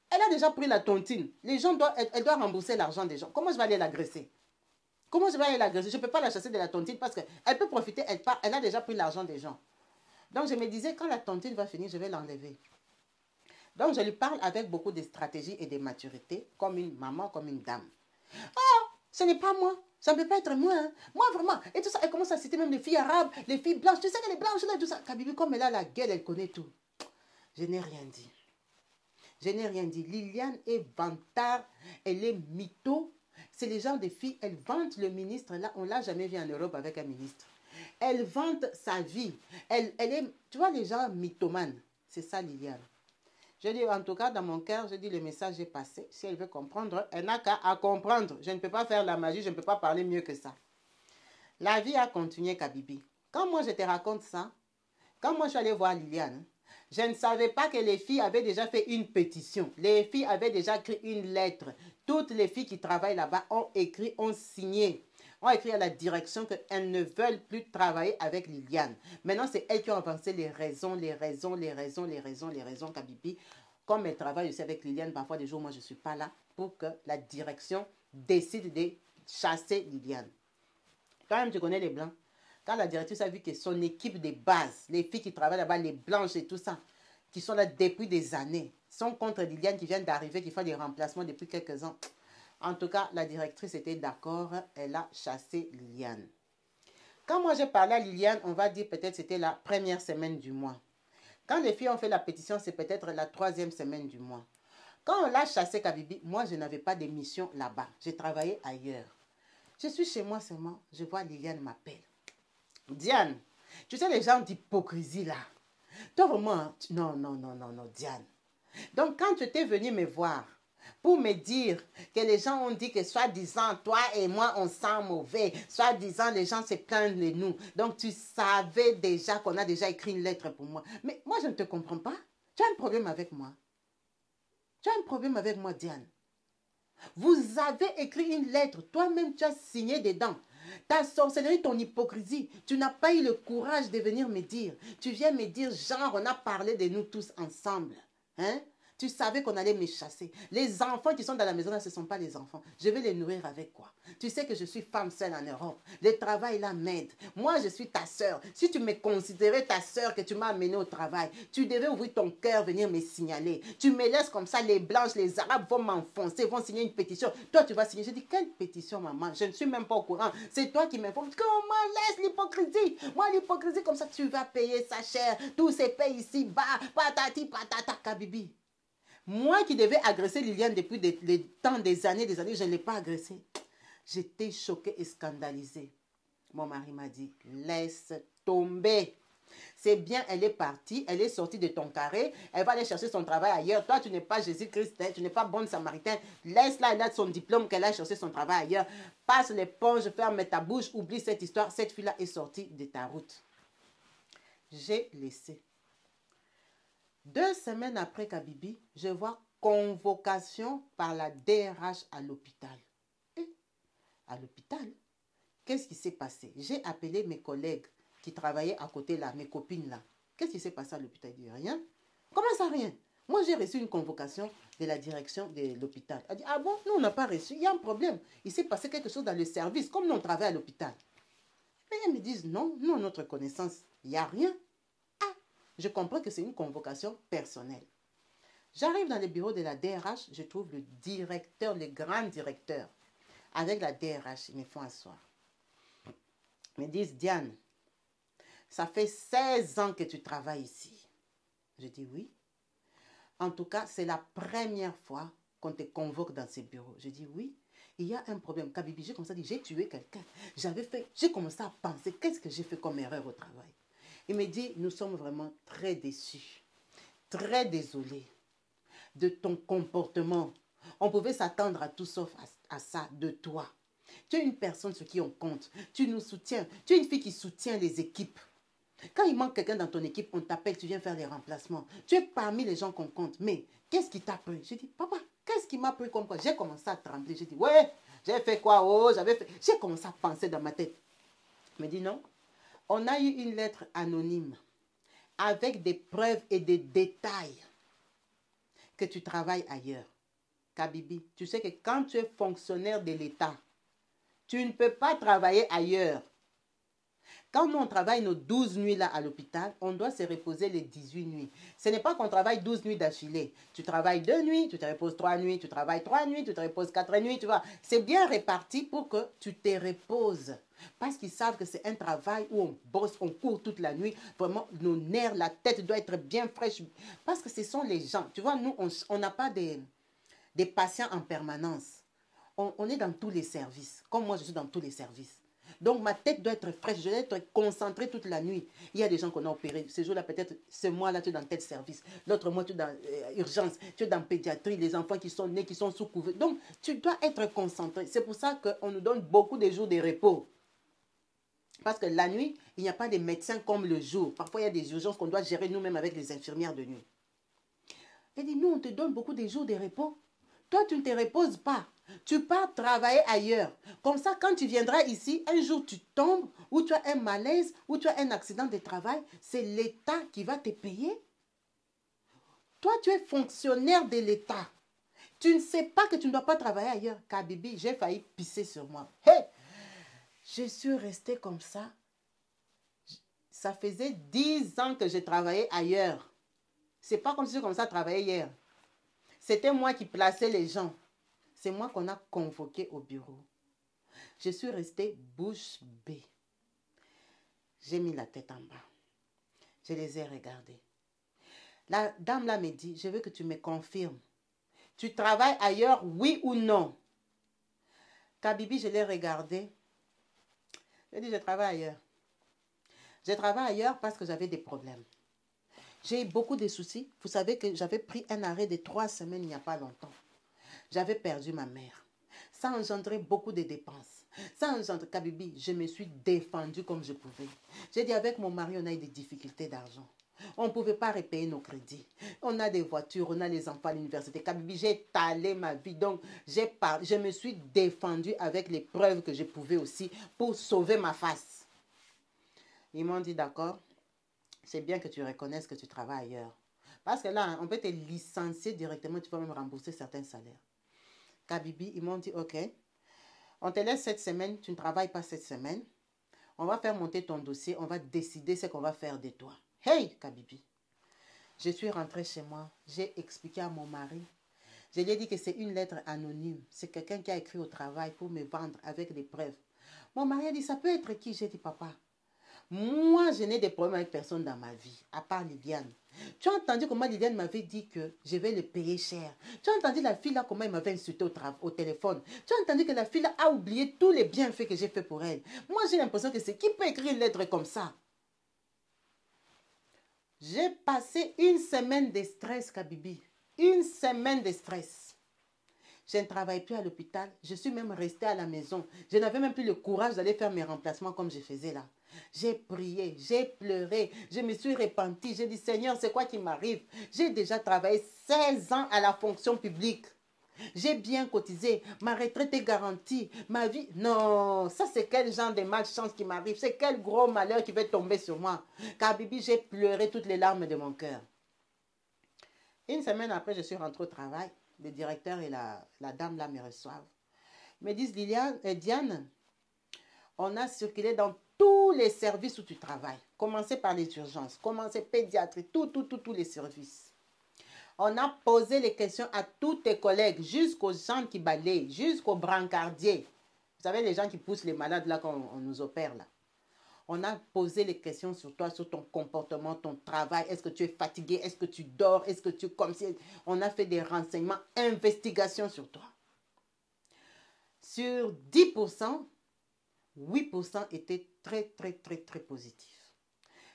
Elle a déjà pris la tontine. Les gens elle doit rembourser l'argent des gens. Comment je vais aller l'agresser? Comment je vais aller l'agresser? Je ne peux pas la chasser de la tontine parce qu'elle peut profiter, elle a déjà pris l'argent des gens. Donc je me disais, quand la tontine va finir, je vais l'enlever. Donc je lui parle avec beaucoup de stratégie et de maturité, comme une maman, comme une dame. Oh, ce n'est pas moi. Ça ne peut pas être moi. Hein. Moi, vraiment. Et tout ça, elle commence à citer même les filles arabes, les filles blanches. Tu sais que les blanches, là, tout ça. Kabibi, comme elle a la gueule, elle connaît tout. Je n'ai rien dit. Je n'ai rien dit. Liliane est vantard, elle est mytho. C'est les gens des filles, elle vante le ministre. Là, on ne l'a jamais vu en Europe avec un ministre. Elle vante sa vie. Elle est, tu vois, les gens mythomanes. C'est ça, Liliane. Je dis, en tout cas, dans mon cœur, je dis, le message est passé. Si elle veut comprendre, elle n'a qu'à comprendre. Je ne peux pas faire la magie, je ne peux pas parler mieux que ça. La vie a continué, Kabibi. Quand moi, je te raconte ça, quand moi, je suis allée voir Liliane, je ne savais pas que les filles avaient déjà fait une pétition. Les filles avaient déjà écrit une lettre. Toutes les filles qui travaillent là-bas ont écrit, ont signé. Ont écrit à la direction qu'elles ne veulent plus travailler avec Liliane. Maintenant, c'est elles qui ont avancé les raisons, Kabibi. Comme elles travaillent aussi avec Liliane, parfois des jours, moi, je ne suis pas là pour que la direction décide de chasser Liliane. Quand même, tu connais les Blancs. Quand la directrice a vu que son équipe de base, les filles qui travaillent là-bas, les blanches et tout ça, qui sont là depuis des années, sont contre Liliane qui vient d'arriver, qui fait des remplacements depuis quelques ans. En tout cas, la directrice était d'accord, elle a chassé Liliane. Quand moi j'ai parlé à Liliane, on va dire peut-être c'était la première semaine du mois. Quand les filles ont fait la pétition, c'est peut-être la 3e semaine du mois. Quand on l'a chassé Kabibi, moi je n'avais pas de mission là-bas. J'ai travaillé ailleurs. Je suis chez moi seulement, je vois Liliane m'appelle. Diane, tu sais les gens d'hypocrisie là. Toi vraiment, non, Diane. Donc quand tu étais venu me voir pour me dire que les gens ont dit que soi-disant, toi et moi, on sent mauvais. Soi-disant, les gens se plaignent de nous. Donc tu savais déjà qu'on a déjà écrit une lettre pour moi. Mais moi, je ne te comprends pas. Tu as un problème avec moi. Tu as un problème avec moi, Diane. Vous avez écrit une lettre. Toi-même, tu as signé dedans. Ta sorcellerie, ton hypocrisie, tu n'as pas eu le courage de venir me dire. Tu viens me dire, genre, on a parlé de nous tous ensemble. Hein? Tu savais qu'on allait me chasser. Les enfants qui sont dans la maison, là, ce ne sont pas les enfants. Je vais les nourrir avec quoi? Tu sais que je suis femme seule en Europe. Le travail, là, m'aide. Moi, je suis ta sœur. Si tu me considérais ta sœur que tu m'as amenée au travail, tu devais ouvrir ton cœur, venir me signaler. Tu me laisses comme ça, les blanches, les arabes vont m'enfoncer, vont signer une pétition. Toi, tu vas signer. Je dis, quelle pétition, maman? Je ne suis même pas au courant. C'est toi qui m'informes. Comment laisse l'hypocrisie? Moi, l'hypocrisie, comme ça, tu vas payer sa chair. Tout se paye ici, bas, patati, patata, Kabibi. Moi qui devais agresser Liliane depuis des années, je ne l'ai pas agressée. J'étais choquée et scandalisée. Mon mari m'a dit, laisse tomber. C'est bien, elle est partie, elle est sortie de ton carré, elle va aller chercher son travail ailleurs. Toi, tu n'es pas Jésus-Christ, tu n'es pas bonne samaritaine. Laisse-la, elle a son diplôme, qu'elle a cherché son travail ailleurs. Passe l'éponge, ferme ta bouche, oublie cette histoire. Cette fille-là est sortie de ta route. J'ai laissé. 2 semaines après Kabibi, je vois convocation par la DRH à l'hôpital. À l'hôpital, qu'est-ce qui s'est passé? J'ai appelé mes collègues qui travaillaient à côté là, mes copines là. Qu'est-ce qui s'est passé à l'hôpital? Il dit rien. Comment ça, rien? Moi, j'ai reçu une convocation de la direction de l'hôpital. Elle dit, ah bon, nous, on n'a pas reçu. Il y a un problème. Il s'est passé quelque chose dans le service, comme nous, on travaille à l'hôpital. Mais ils me disent, non, nous, à notre connaissance, il n'y a rien. Ah, je comprends que c'est une convocation personnelle. J'arrive dans le bureau de la DRH, je trouve le directeur, le grand directeur, avec la DRH, ils me font asseoir. Ils me disent, Diane, ça fait 16 ans que tu travailles ici. Je dis oui. En tout cas, c'est la première fois qu'on te convoque dans ces bureaux. Je dis oui. Il y a un problème. Kabibi, j'ai comme ça dit, j'ai tué quelqu'un. J'ai commencé à penser, qu'est-ce que j'ai fait comme erreur au travail? Il me dit, nous sommes vraiment très déçus, très désolés de ton comportement. On pouvait s'attendre à tout sauf à ça de toi. Tu es une personne sur qui on compte. Tu nous soutiens. Tu es une fille qui soutient les équipes. Quand il manque quelqu'un dans ton équipe, on t'appelle, tu viens faire les remplacements. Tu es parmi les gens qu'on compte. Mais qu'est-ce qui t'a pris? Je dis, papa, qu'est-ce qui m'a pris comme quoi? J'ai commencé à trembler. J'ai dit, ouais, j'ai fait quoi? Oh, j'avais fait. J'ai commencé à penser dans ma tête. Il me dit, non. On a eu une lettre anonyme avec des preuves et des détails que tu travailles ailleurs. Kabibi, tu sais que quand tu es fonctionnaire de l'État, tu ne peux pas travailler ailleurs. Quand nous, on travaille nos 12 nuits là à l'hôpital, on doit se reposer les 18 nuits. Ce n'est pas qu'on travaille 12 nuits d'affilée. Tu travailles 2 nuits, tu te reposes 3 nuits, tu travailles 3 nuits, tu te reposes 4 nuits, tu vois. C'est bien réparti pour que tu te reposes. Parce qu'ils savent que c'est un travail où on bosse, on court toute la nuit. Vraiment, nos nerfs, la tête doit être bien fraîche. Parce que ce sont les gens. Tu vois, nous, on n'a pas des patients en permanence. On est dans tous les services. Comme moi, je suis dans tous les services. Donc, ma tête doit être fraîche. Je dois être concentrée toute la nuit. Il y a des gens qu'on a opérés. Ce jour-là, peut-être, ce mois-là, tu es dans tel service. L'autre mois, tu es dans urgence. Tu es dans pédiatrie. Les enfants qui sont nés, qui sont sous couverture. Donc, tu dois être concentré. C'est pour ça qu'on nous donne beaucoup de jours de repos. Parce que la nuit, il n'y a pas de médecins comme le jour. Parfois, il y a des urgences qu'on doit gérer nous-mêmes avec les infirmières de nuit. Elle dit, nous, on te donne beaucoup de jours de repos. Toi, tu ne te reposes pas. Tu pars travailler ailleurs. Comme ça, quand tu viendras ici, un jour tu tombes, ou tu as un malaise, ou tu as un accident de travail, c'est l'État qui va te payer. Toi, tu es fonctionnaire de l'État. Tu ne sais pas que tu ne dois pas travailler ailleurs. Kabibi, j'ai failli pisser sur moi. Hey! Je suis restée comme ça. Ça faisait 10 ans que je travaillais ailleurs. C'est pas comme si j'ai commencé à travailler hier. C'était moi qui plaçais les gens. C'est moi qu'on a convoqué au bureau. Je suis restée bouche bée. J'ai mis la tête en bas. Je les ai regardés. La dame là me dit, je veux que tu me confirmes. Tu travailles ailleurs, oui ou non? Kabibi, je l'ai regardé. Je lui ai dit, je travaille ailleurs. Je travaille ailleurs parce que j'avais des problèmes. J'ai eu beaucoup de soucis. Vous savez que j'avais pris un arrêt de 3 semaines il n'y a pas longtemps. J'avais perdu ma mère. Ça a engendré beaucoup de dépenses. Ça a engendré, Kabibi, je me suis défendue comme je pouvais. J'ai dit, avec mon mari, on a eu des difficultés d'argent. On ne pouvait pas repayer nos crédits. On a des voitures, on a les enfants à l'université. Kabibi, j'ai étalé ma vie. Donc, je me suis défendue avec les preuves que je pouvais aussi pour sauver ma face. Ils m'ont dit, d'accord, c'est bien que tu reconnaisses que tu travailles ailleurs. Parce que là, on peut te licencier directement, tu vas même rembourser certains salaires. Kabibi, ils m'ont dit, ok, on te laisse cette semaine, tu ne travailles pas cette semaine. On va faire monter ton dossier, on va décider ce qu'on va faire de toi. Hey, Kabibi, je suis rentrée chez moi, j'ai expliqué à mon mari. Je lui ai dit que c'est une lettre anonyme. C'est quelqu'un qui a écrit au travail pour me vendre avec des preuves. Mon mari a dit, ça peut être qui? J'ai dit, papa, moi, je n'ai des problèmes avec personne dans ma vie, à part Liliane. Tu as entendu comment Liliane m'avait dit que je vais le payer cher. Tu as entendu la fille là comment elle m'avait insulté au téléphone. Tu as entendu que la fille là a oublié tous les bienfaits que j'ai fait pour elle. Moi, j'ai l'impression que c'est qui peut écrire une lettre comme ça? J'ai passé une semaine de stress, Kabibi. Une semaine de stress. Je ne travaille plus à l'hôpital. Je suis même restée à la maison. Je n'avais même plus le courage d'aller faire mes remplacements comme je faisais là. J'ai prié, j'ai pleuré, je me suis repentie. J'ai dit, Seigneur, c'est quoi qui m'arrive? J'ai déjà travaillé 16 ans à la fonction publique. J'ai bien cotisé, ma retraite est garantie, ma vie... Non, ça c'est quel genre de malchance qui m'arrive? C'est quel gros malheur qui va tomber sur moi? Car Bibi, j'ai pleuré toutes les larmes de mon cœur. Une semaine après, je suis rentrée au travail. Le directeur et la dame là me reçoivent. Ils me disent, Diane, on a circulé dans tous les services où tu travailles. Commencez par les urgences, commencez pédiatrie, tous les services. On a posé les questions à tous tes collègues, jusqu'aux gens qui balayent, jusqu'aux brancardiers. Vous savez, les gens qui poussent les malades là quand on nous opère là. On a posé les questions sur toi, sur ton comportement, ton travail. Est-ce que tu es fatigué? Est-ce que tu dors? Est-ce que tu... Comme si on a fait des renseignements, investigations sur toi. Sur 10%, 8% étaient très positifs.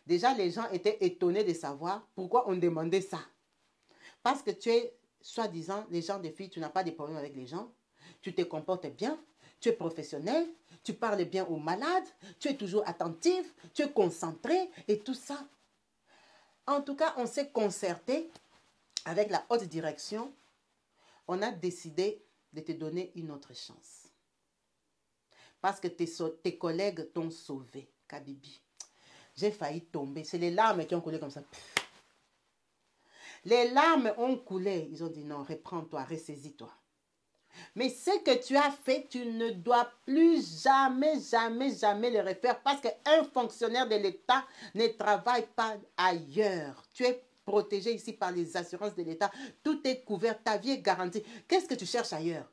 Déjà, les gens étaient étonnés de savoir pourquoi on demandait ça. Parce que tu es, soi-disant, les gens des filles, tu n'as pas de problème avec les gens. Tu te comportes bien, tu es professionnel, tu parles bien aux malades, tu es toujours attentif, tu es concentré et tout ça. En tout cas, on s'est concerté avec la haute direction. On a décidé de te donner une autre chance. Parce que tes collègues t'ont sauvé, Kabibi. J'ai failli tomber. C'est les larmes qui ont coulé comme ça. Les larmes ont coulé. Ils ont dit non, reprends-toi, ressaisis-toi. Mais ce que tu as fait, tu ne dois plus jamais le refaire parce qu'un fonctionnaire de l'État ne travaille pas ailleurs. Tu es protégé ici par les assurances de l'État. Tout est couvert, ta vie est garantie. Qu'est-ce que tu cherches ailleurs?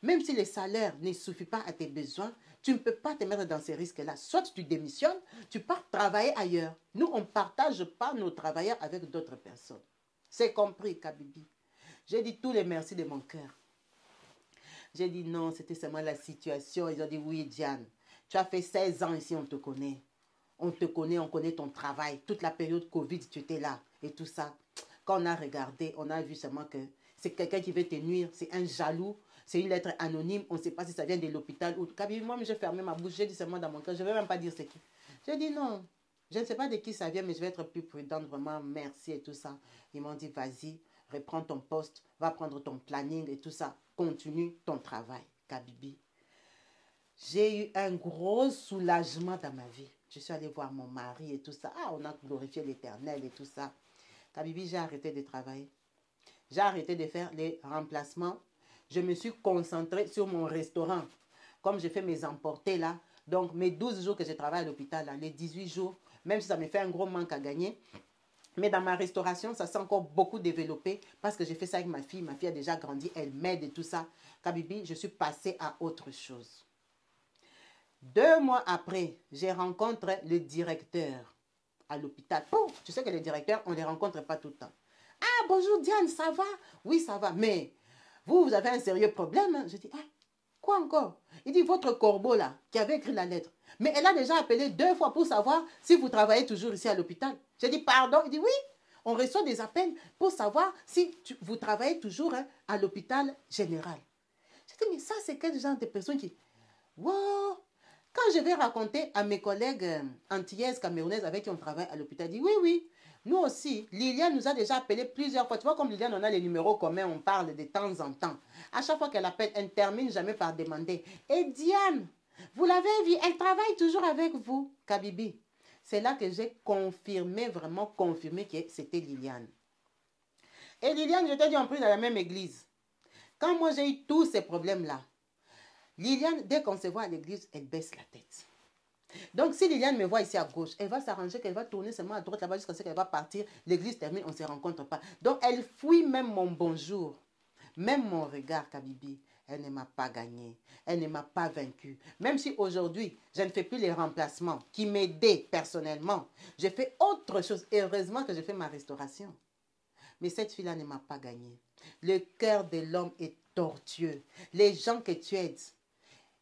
Même si le salaire ne suffit pas à tes besoins, tu ne peux pas te mettre dans ces risques-là. Soit tu démissionnes, tu pars travailler ailleurs. Nous, on ne partage pas nos travailleurs avec d'autres personnes. C'est compris, Kabibi. J'ai dit tous les merci de mon cœur. J'ai dit non, c'était seulement la situation. Ils ont dit oui, Diane, tu as fait 16 ans ici, on te connaît. On te connaît, on connaît ton travail. Toute la période Covid, tu étais là et tout ça. Quand on a regardé, on a vu seulement que c'est quelqu'un qui veut te nuire, c'est un jaloux, c'est une lettre anonyme, on ne sait pas si ça vient de l'hôpital ou... Moi, j'ai fermé ma bouche, j'ai dit seulement dans mon cœur, je ne vais même pas dire c'est qui. J'ai dit non, je ne sais pas de qui ça vient, mais je vais être plus prudente, vraiment, merci et tout ça. Ils m'ont dit, vas-y, reprends ton poste, va prendre ton planning et tout ça. Continue ton travail, Kabibi. J'ai eu un gros soulagement dans ma vie. Je suis allée voir mon mari et tout ça. Ah, on a glorifié l'Éternel et tout ça. Kabibi, j'ai arrêté de travailler. J'ai arrêté de faire les remplacements. Je me suis concentrée sur mon restaurant. Comme j'ai fait mes emportés là. Donc, mes 12 jours que je travaille à l'hôpital, les 18 jours, même si ça me fait un gros manque à gagner, mais dans ma restauration, ça s'est encore beaucoup développé parce que j'ai fait ça avec ma fille. Ma fille a déjà grandi, elle m'aide et tout ça. Kabibi, je suis passée à autre chose. 2 mois après, j'ai rencontré le directeur à l'hôpital. Oh, tu sais que les directeurs, on ne les rencontre pas tout le temps. Ah, bonjour Diane, ça va? Oui, ça va. Mais vous avez un sérieux problème. Hein? Je dis, ah, quoi encore? Il dit, votre corbeau là, qui avait écrit la lettre. Mais elle a déjà appelé 2 fois pour savoir si vous travaillez toujours ici à l'hôpital. J'ai dit, pardon. Il dit, oui, on reçoit des appels pour savoir si vous travaillez toujours hein, à l'hôpital général. J'ai dit, mais ça, c'est quel genre de personne qui... Wow! Quand je vais raconter à mes collègues antillaises, camerounaises avec qui on travaille à l'hôpital, ils disent, oui, nous aussi, Liliane nous a déjà appelé plusieurs fois. Tu vois, comme Liliane, on a les numéros communs, on parle de temps en temps. À chaque fois qu'elle appelle, elle ne termine jamais par demander. Et Diane, vous l'avez vu, elle travaille toujours avec vous, Kabibi. C'est là que j'ai confirmé, vraiment confirmé que c'était Liliane. Et Liliane, je t'ai dit en plus dans la même église. Quand moi j'ai eu tous ces problèmes-là, Liliane, dès qu'on se voit à l'église, elle baisse la tête. Donc, si Liliane me voit ici à gauche, elle va s'arranger qu'elle va tourner seulement à droite là-bas jusqu'à ce qu'elle va partir. L'église termine, on ne se rencontre pas. Donc, elle fuit même mon bonjour, même mon regard, Kabibi. Elle ne m'a pas gagné. Elle ne m'a pas vaincu. Même si aujourd'hui, je ne fais plus les remplacements qui m'aidaient personnellement, je fais autre chose. Et heureusement que je fais ma restauration. Mais cette fille-là ne m'a pas gagné. Le cœur de l'homme est tortueux. Les gens que tu aides,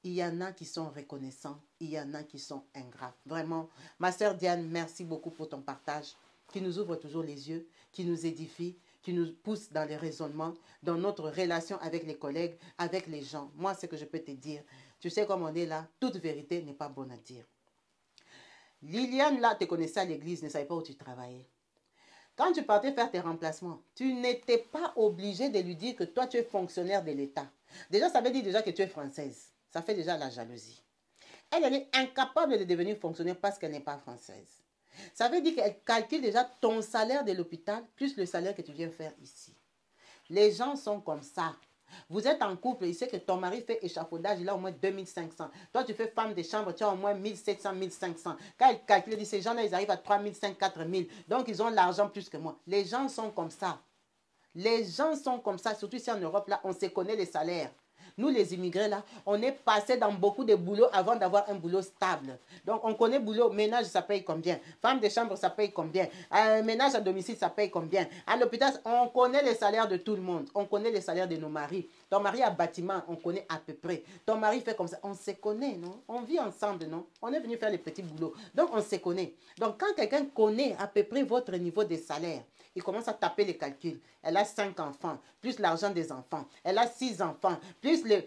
il y en a qui sont reconnaissants, il y en a qui sont ingrats. Vraiment, ma sœur Diane, merci beaucoup pour ton partage, qui nous ouvre toujours les yeux, qui nous édifie, qui nous pousse dans les raisonnements, dans notre relation avec les collègues, avec les gens. Moi, ce que je peux te dire, tu sais comme on est là, toute vérité n'est pas bonne à dire. Liliane, là, te connaissais à l'église, ne savait pas où tu travaillais. Quand tu partais faire tes remplacements, tu n'étais pas obligé de lui dire que toi, tu es fonctionnaire de l'État. Déjà, ça veut dire déjà que tu es française. Ça fait déjà la jalousie. Elle est incapable de devenir fonctionnaire parce qu'elle n'est pas française. Ça veut dire qu'elle calcule déjà ton salaire de l'hôpital plus le salaire que tu viens faire ici. Les gens sont comme ça. Vous êtes en couple, il sait que ton mari fait échafaudage, il a au moins 2500. Toi, tu fais femme de chambre, tu as au moins 1700, 1500. Quand il calcule, il dit, ces gens-là, ils arrivent à 3500, 4000. Donc, ils ont l'argent plus que moi. Les gens sont comme ça. Les gens sont comme ça, surtout ici en Europe, là, on se connaît les salaires. Nous, les immigrés, là, on est passé dans beaucoup de boulots avant d'avoir un boulot stable. Donc, on connaît boulot, ménage, ça paye combien? Femme de chambre, ça paye combien? Ménage à domicile, ça paye combien? À l'hôpital, on connaît les salaires de tout le monde. On connaît les salaires de nos maris. Ton mari a bâtiment, on connaît à peu près. Ton mari fait comme ça. On se connaît, non? On vit ensemble, non? On est venu faire les petits boulots. Donc, on se connaît. Donc, quand quelqu'un connaît à peu près votre niveau de salaire, il commence à taper les calculs. Elle a 5 enfants, plus l'argent des enfants. Elle a 6 enfants, plus le...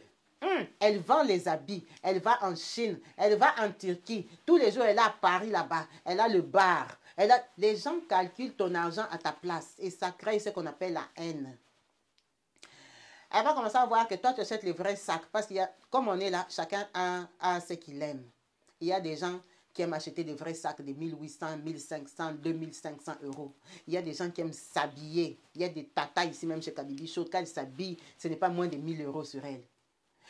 Elle vend les habits. Elle va en Chine. Elle va en Turquie. Tous les jours, elle est à Paris là-bas. Elle a le bar. Les gens calculent ton argent à ta place. Et ça crée ce qu'on appelle la haine. Elle va commencer à voir que toi, tu achètes les vrais sacs. Parce qu'il y a, comme on est là, chacun a ce qu'il aime. Il y a des gens qui aiment acheter des vrais sacs de 1800, 1500, 2500 euros. Il y a des gens qui aiment s'habiller. Il y a des tatas ici même chez Kabibi Show. Quand elles s'habillent, ce n'est pas moins de 1000 euros sur elles.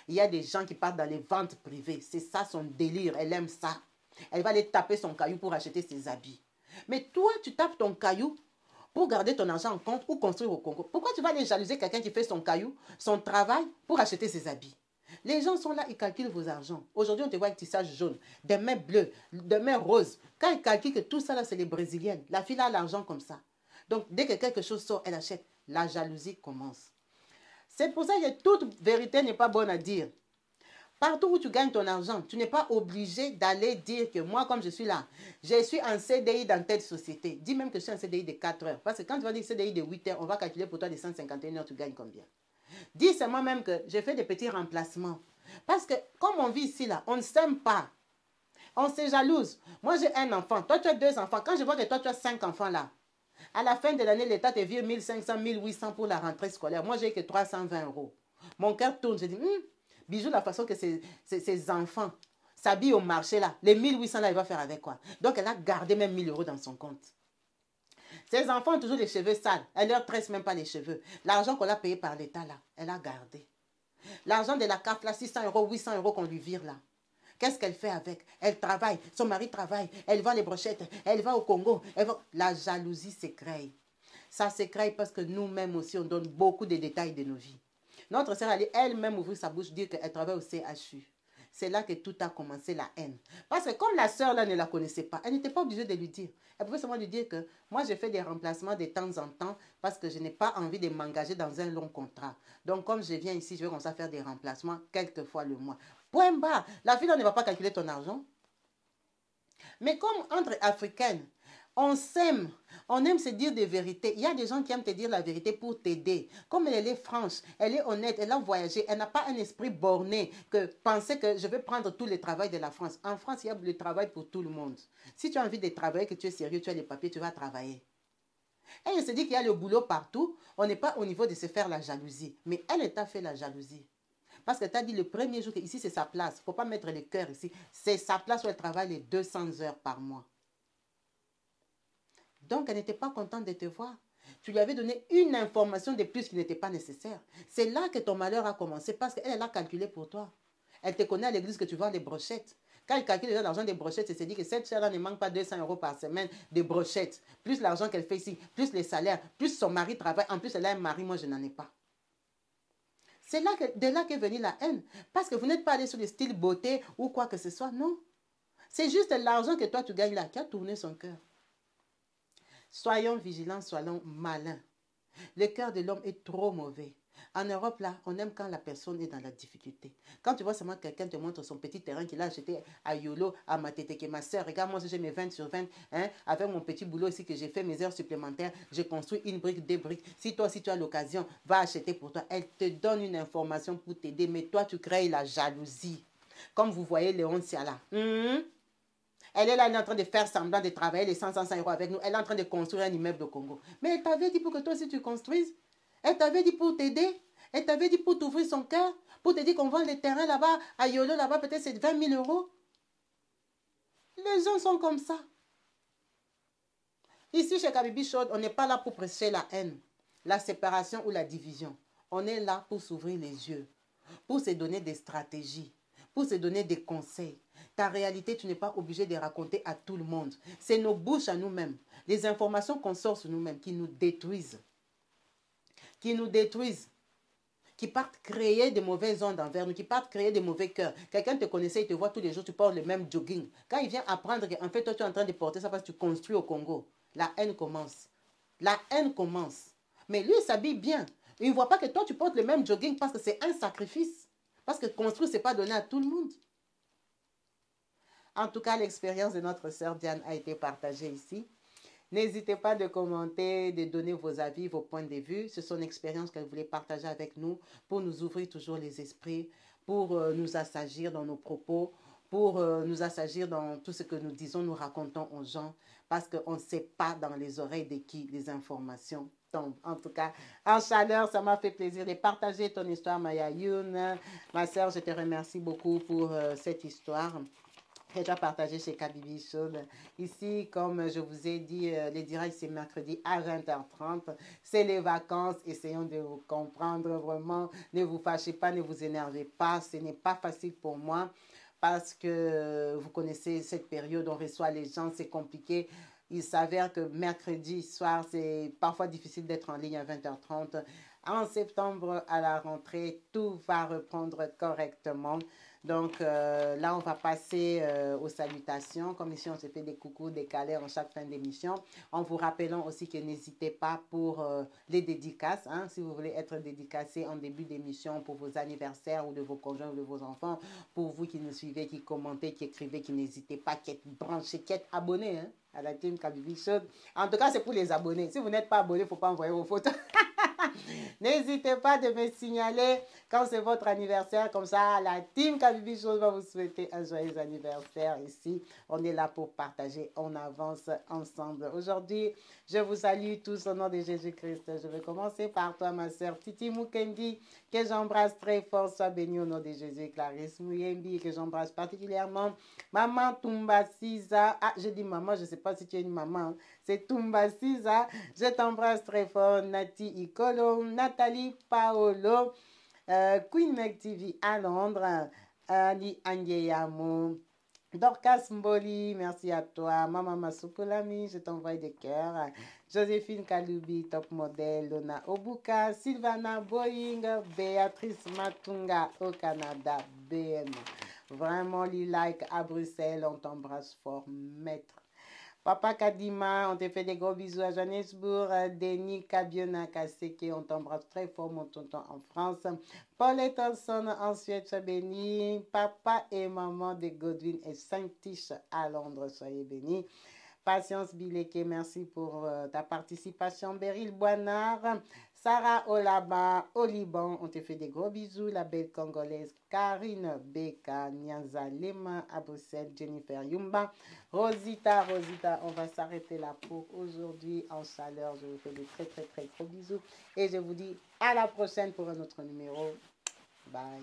Il y a des gens qui partent dans les ventes privées. C'est ça son délire. Elle aime ça. Elle va aller taper son caillou pour acheter ses habits. Mais toi, tu tapes ton caillou pour garder ton argent en compte ou construire au Congo. Pourquoi tu vas aller jalouser quelqu'un qui fait son caillou, son travail pour acheter ses habits? Les gens sont là, ils calculent vos argents. Aujourd'hui, on te voit avec tissage jaune, des mains bleues, des mains roses. Quand ils calculent que tout ça, là, c'est les Brésiliennes. La fille a l'argent comme ça. Donc, dès que quelque chose sort, elle achète. La jalousie commence. C'est pour ça que toute vérité n'est pas bonne à dire. Partout où tu gagnes ton argent, tu n'es pas obligé d'aller dire que moi, comme je suis là, je suis en CDI dans telle société. Dis même que je suis en CDI de 4 heures. Parce que quand tu vas dire CDI de 8 heures, on va calculer pour toi de 151 heures, tu gagnes combien? Dis seulement même que j'ai fait des petits remplacements. Parce que comme on vit ici, là, on ne s'aime pas. On se jalouse. Moi, j'ai un enfant. Toi, tu as 2 enfants. Quand je vois que toi, tu as 5 enfants là, à la fin de l'année, l'État te vire 1500, 1800 pour la rentrée scolaire. Moi, j'ai que 320 euros. Mon cœur tourne. Je dis, Bijou, la façon que ces enfants s'habillent au marché là, les 1800 là, il va faire avec quoi? Donc, elle a gardé même 1000 euros dans son compte. Ces enfants ont toujours les cheveux sales. Elle ne leur tresse même pas les cheveux. L'argent qu'on a payé par l'État là, elle a gardé. L'argent de la CAF là, 600 euros, 800 euros qu'on lui vire là. Qu'est-ce qu'elle fait avec? Elle travaille, son mari travaille, elle vend les brochettes, elle va au Congo. La jalousie se crée. Ça se crée parce que nous-mêmes aussi, on donne beaucoup de détails de nos vies. Notre sœur allait elle-même ouvrir sa bouche, dire qu'elle travaille au CHU. C'est là que tout a commencé, la haine. Parce que comme la sœur là ne la connaissait pas, elle n'était pas obligée de lui dire. Elle pouvait seulement lui dire que moi j'ai fait des remplacements de temps en temps parce que je n'ai pas envie de m'engager dans un long contrat. Donc comme je viens ici, je vais commencer à faire des remplacements quelques fois le mois. Point barre. La fille là ne va pas calculer ton argent. Mais comme entre Africaines, on s'aime, on aime se dire des vérités. Il y a des gens qui aiment te dire la vérité pour t'aider. Comme elle est franche, elle est honnête, elle a voyagé, elle n'a pas un esprit borné que penser que je vais prendre tout le travail de la France. En France, il y a le travail pour tout le monde. Si tu as envie de travailler, que tu es sérieux, tu as les papiers, tu vas travailler. Elle se dit qu'il y a le boulot partout. On n'est pas au niveau de se faire la jalousie. Mais elle t'a fait la jalousie. Parce que tu as dit le premier jour que ici c'est sa place. Il ne faut pas mettre le cœur ici. C'est sa place où elle travaille les 200 heures par mois. Donc, elle n'était pas contente de te voir. Tu lui avais donné une information de plus qui n'était pas nécessaire. C'est là que ton malheur a commencé parce qu'elle a calculé pour toi. Elle te connaît à l'église que tu vends des brochettes. Quand elle calcule déjà l'argent des brochettes, elle se dit que cette chère-là ne manque pas 200 euros par semaine de brochettes. Plus l'argent qu'elle fait ici, plus les salaires, plus son mari travaille. En plus, elle a un mari, moi je n'en ai pas. C'est de là qu'est venue la haine. Parce que vous n'êtes pas allé sur le style beauté ou quoi que ce soit. Non. C'est juste l'argent que toi tu gagnes là qui a tourné son cœur. Soyons vigilants, soyons malins. Le cœur de l'homme est trop mauvais. En Europe, là, on aime quand la personne est dans la difficulté. Quand tu vois seulement quelqu'un te montre son petit terrain qu'il a acheté à Yolo, à Matete, que ma soeur, regarde, moi j'ai mes 20 sur 20, hein, avec mon petit boulot ici que j'ai fait, mes heures supplémentaires, j'ai construit une brique, 2 briques. Si toi, si tu as l'occasion, va acheter pour toi. Elle te donne une information pour t'aider, mais toi, tu crées la jalousie. Comme vous voyez Léon Siala. Elle est là, elle est en train de faire semblant de travailler les 100 euros avec nous. Elle est en train de construire un immeuble au Congo. Mais elle t'avait dit pour que toi aussi tu construises. Elle t'avait dit pour t'aider. Elle t'avait dit pour t'ouvrir son cœur. Pour te dire qu'on vend les terrains là-bas, à Yolo, là-bas, peut-être c'est 20 000 euros. Les gens sont comme ça. Ici, chez Kabibi Show, on n'est pas là pour prêcher la haine, la séparation ou la division. On est là pour s'ouvrir les yeux, pour se donner des stratégies, pour se donner des conseils. Ta réalité, tu n'es pas obligé de raconter à tout le monde. C'est nos bouches à nous-mêmes, les informations qu'on sort sur nous-mêmes qui nous détruisent. Qui nous détruisent. Qui partent créer des mauvaises ondes envers nous, qui partent créer des mauvais cœurs. Quelqu'un te connaissait, il te voit tous les jours, tu portes le même jogging. Quand il vient apprendre qu'en fait, toi, tu es en train de porter ça parce que tu construis au Congo, la haine commence. La haine commence. Mais lui, il s'habille bien. Il ne voit pas que toi, tu portes le même jogging parce que c'est un sacrifice. Parce que construire, ce n'est pas donné à tout le monde. En tout cas, l'expérience de notre sœur Diane a été partagée ici. N'hésitez pas de commenter, de donner vos avis, vos points de vue. C'est son expérience qu'elle voulait partager avec nous pour nous ouvrir toujours les esprits, pour nous assagir dans nos propos, pour nous assagir dans tout ce que nous disons, nous racontons aux gens, parce qu'on ne sait pas dans les oreilles de qui les informations tombent. En tout cas, en chaleur, ça m'a fait plaisir de partager ton histoire, Maya Youn. Ma sœur, je te remercie beaucoup pour cette histoire. Et tu as partagé chez Kabibi Show. Ici, comme je vous ai dit, les directs, c'est mercredi à 20h30. C'est les vacances. Essayons de vous comprendre vraiment. Ne vous fâchez pas, ne vous énervez pas. Ce n'est pas facile pour moi parce que vous connaissez cette période, on reçoit les gens, c'est compliqué. Il s'avère que mercredi soir, c'est parfois difficile d'être en ligne à 20h30. En septembre, à la rentrée, tout va reprendre correctement. Donc là, on va passer aux salutations. Comme ici, on se fait des coucous décalés en chaque fin d'émission. En vous rappelant aussi que n'hésitez pas pour les dédicaces. Hein, si vous voulez être dédicacé en début d'émission pour vos anniversaires ou de vos conjoints ou de vos enfants, pour vous qui nous suivez, qui commentez, qui écrivez, qui n'hésitez pas, qui êtes branchés, qui êtes abonnés hein, à la team Kabibi Show. En tout cas, c'est pour les abonnés. Si vous n'êtes pas abonné, il ne faut pas envoyer vos photos. N'hésitez pas de me signaler quand c'est votre anniversaire. Comme ça, la team Kabibi Show va vous souhaiter un joyeux anniversaire ici. On est là pour partager. On avance ensemble. Aujourd'hui, je vous salue tous au nom de Jésus-Christ. Je vais commencer par toi, ma sœur Titi Mukendi, que j'embrasse très fort. Sois bénie au nom de Jésus. Clarisse Mouyembi, que j'embrasse particulièrement. Maman Tumba Siza. Ah, je dis maman, je ne sais pas si tu es une maman. C'est Tumba Siza. Je t'embrasse très fort. Nati Ikolo, Nathalie Paolo, Queen Meg TV à Londres, Ali Angeyamo, Dorcas Mboli, merci à toi. Maman Masupulami, je t'envoie des cœurs. Joséphine Kaloubi, top modèle. Lona Obuka, Sylvana Boeing, Béatrice Matunga au Canada, BM. Vraiment, les likes à Bruxelles, on t'embrasse fort, maître. Papa Kadima, on te fait des gros bisous à Johannesburg. Denis Kabiona Kaseke, on t'embrasse très fort, mon tonton en France. Paul Ettelson en Suède, sois béni. Papa et maman de Godwin et Saint-Tiche à Londres, soyez bénis. Patience Bileke, merci pour ta participation. Beryl Boinard, Sarah Olaba au Liban, on te fait des gros bisous. La belle congolaise Karine Beka, Nyanza Lema à Bruxelles, Jennifer Yumba, Rosita, on va s'arrêter là pour aujourd'hui en chaleur. Je vous fais des très gros bisous et je vous dis à la prochaine pour un autre numéro. Bye.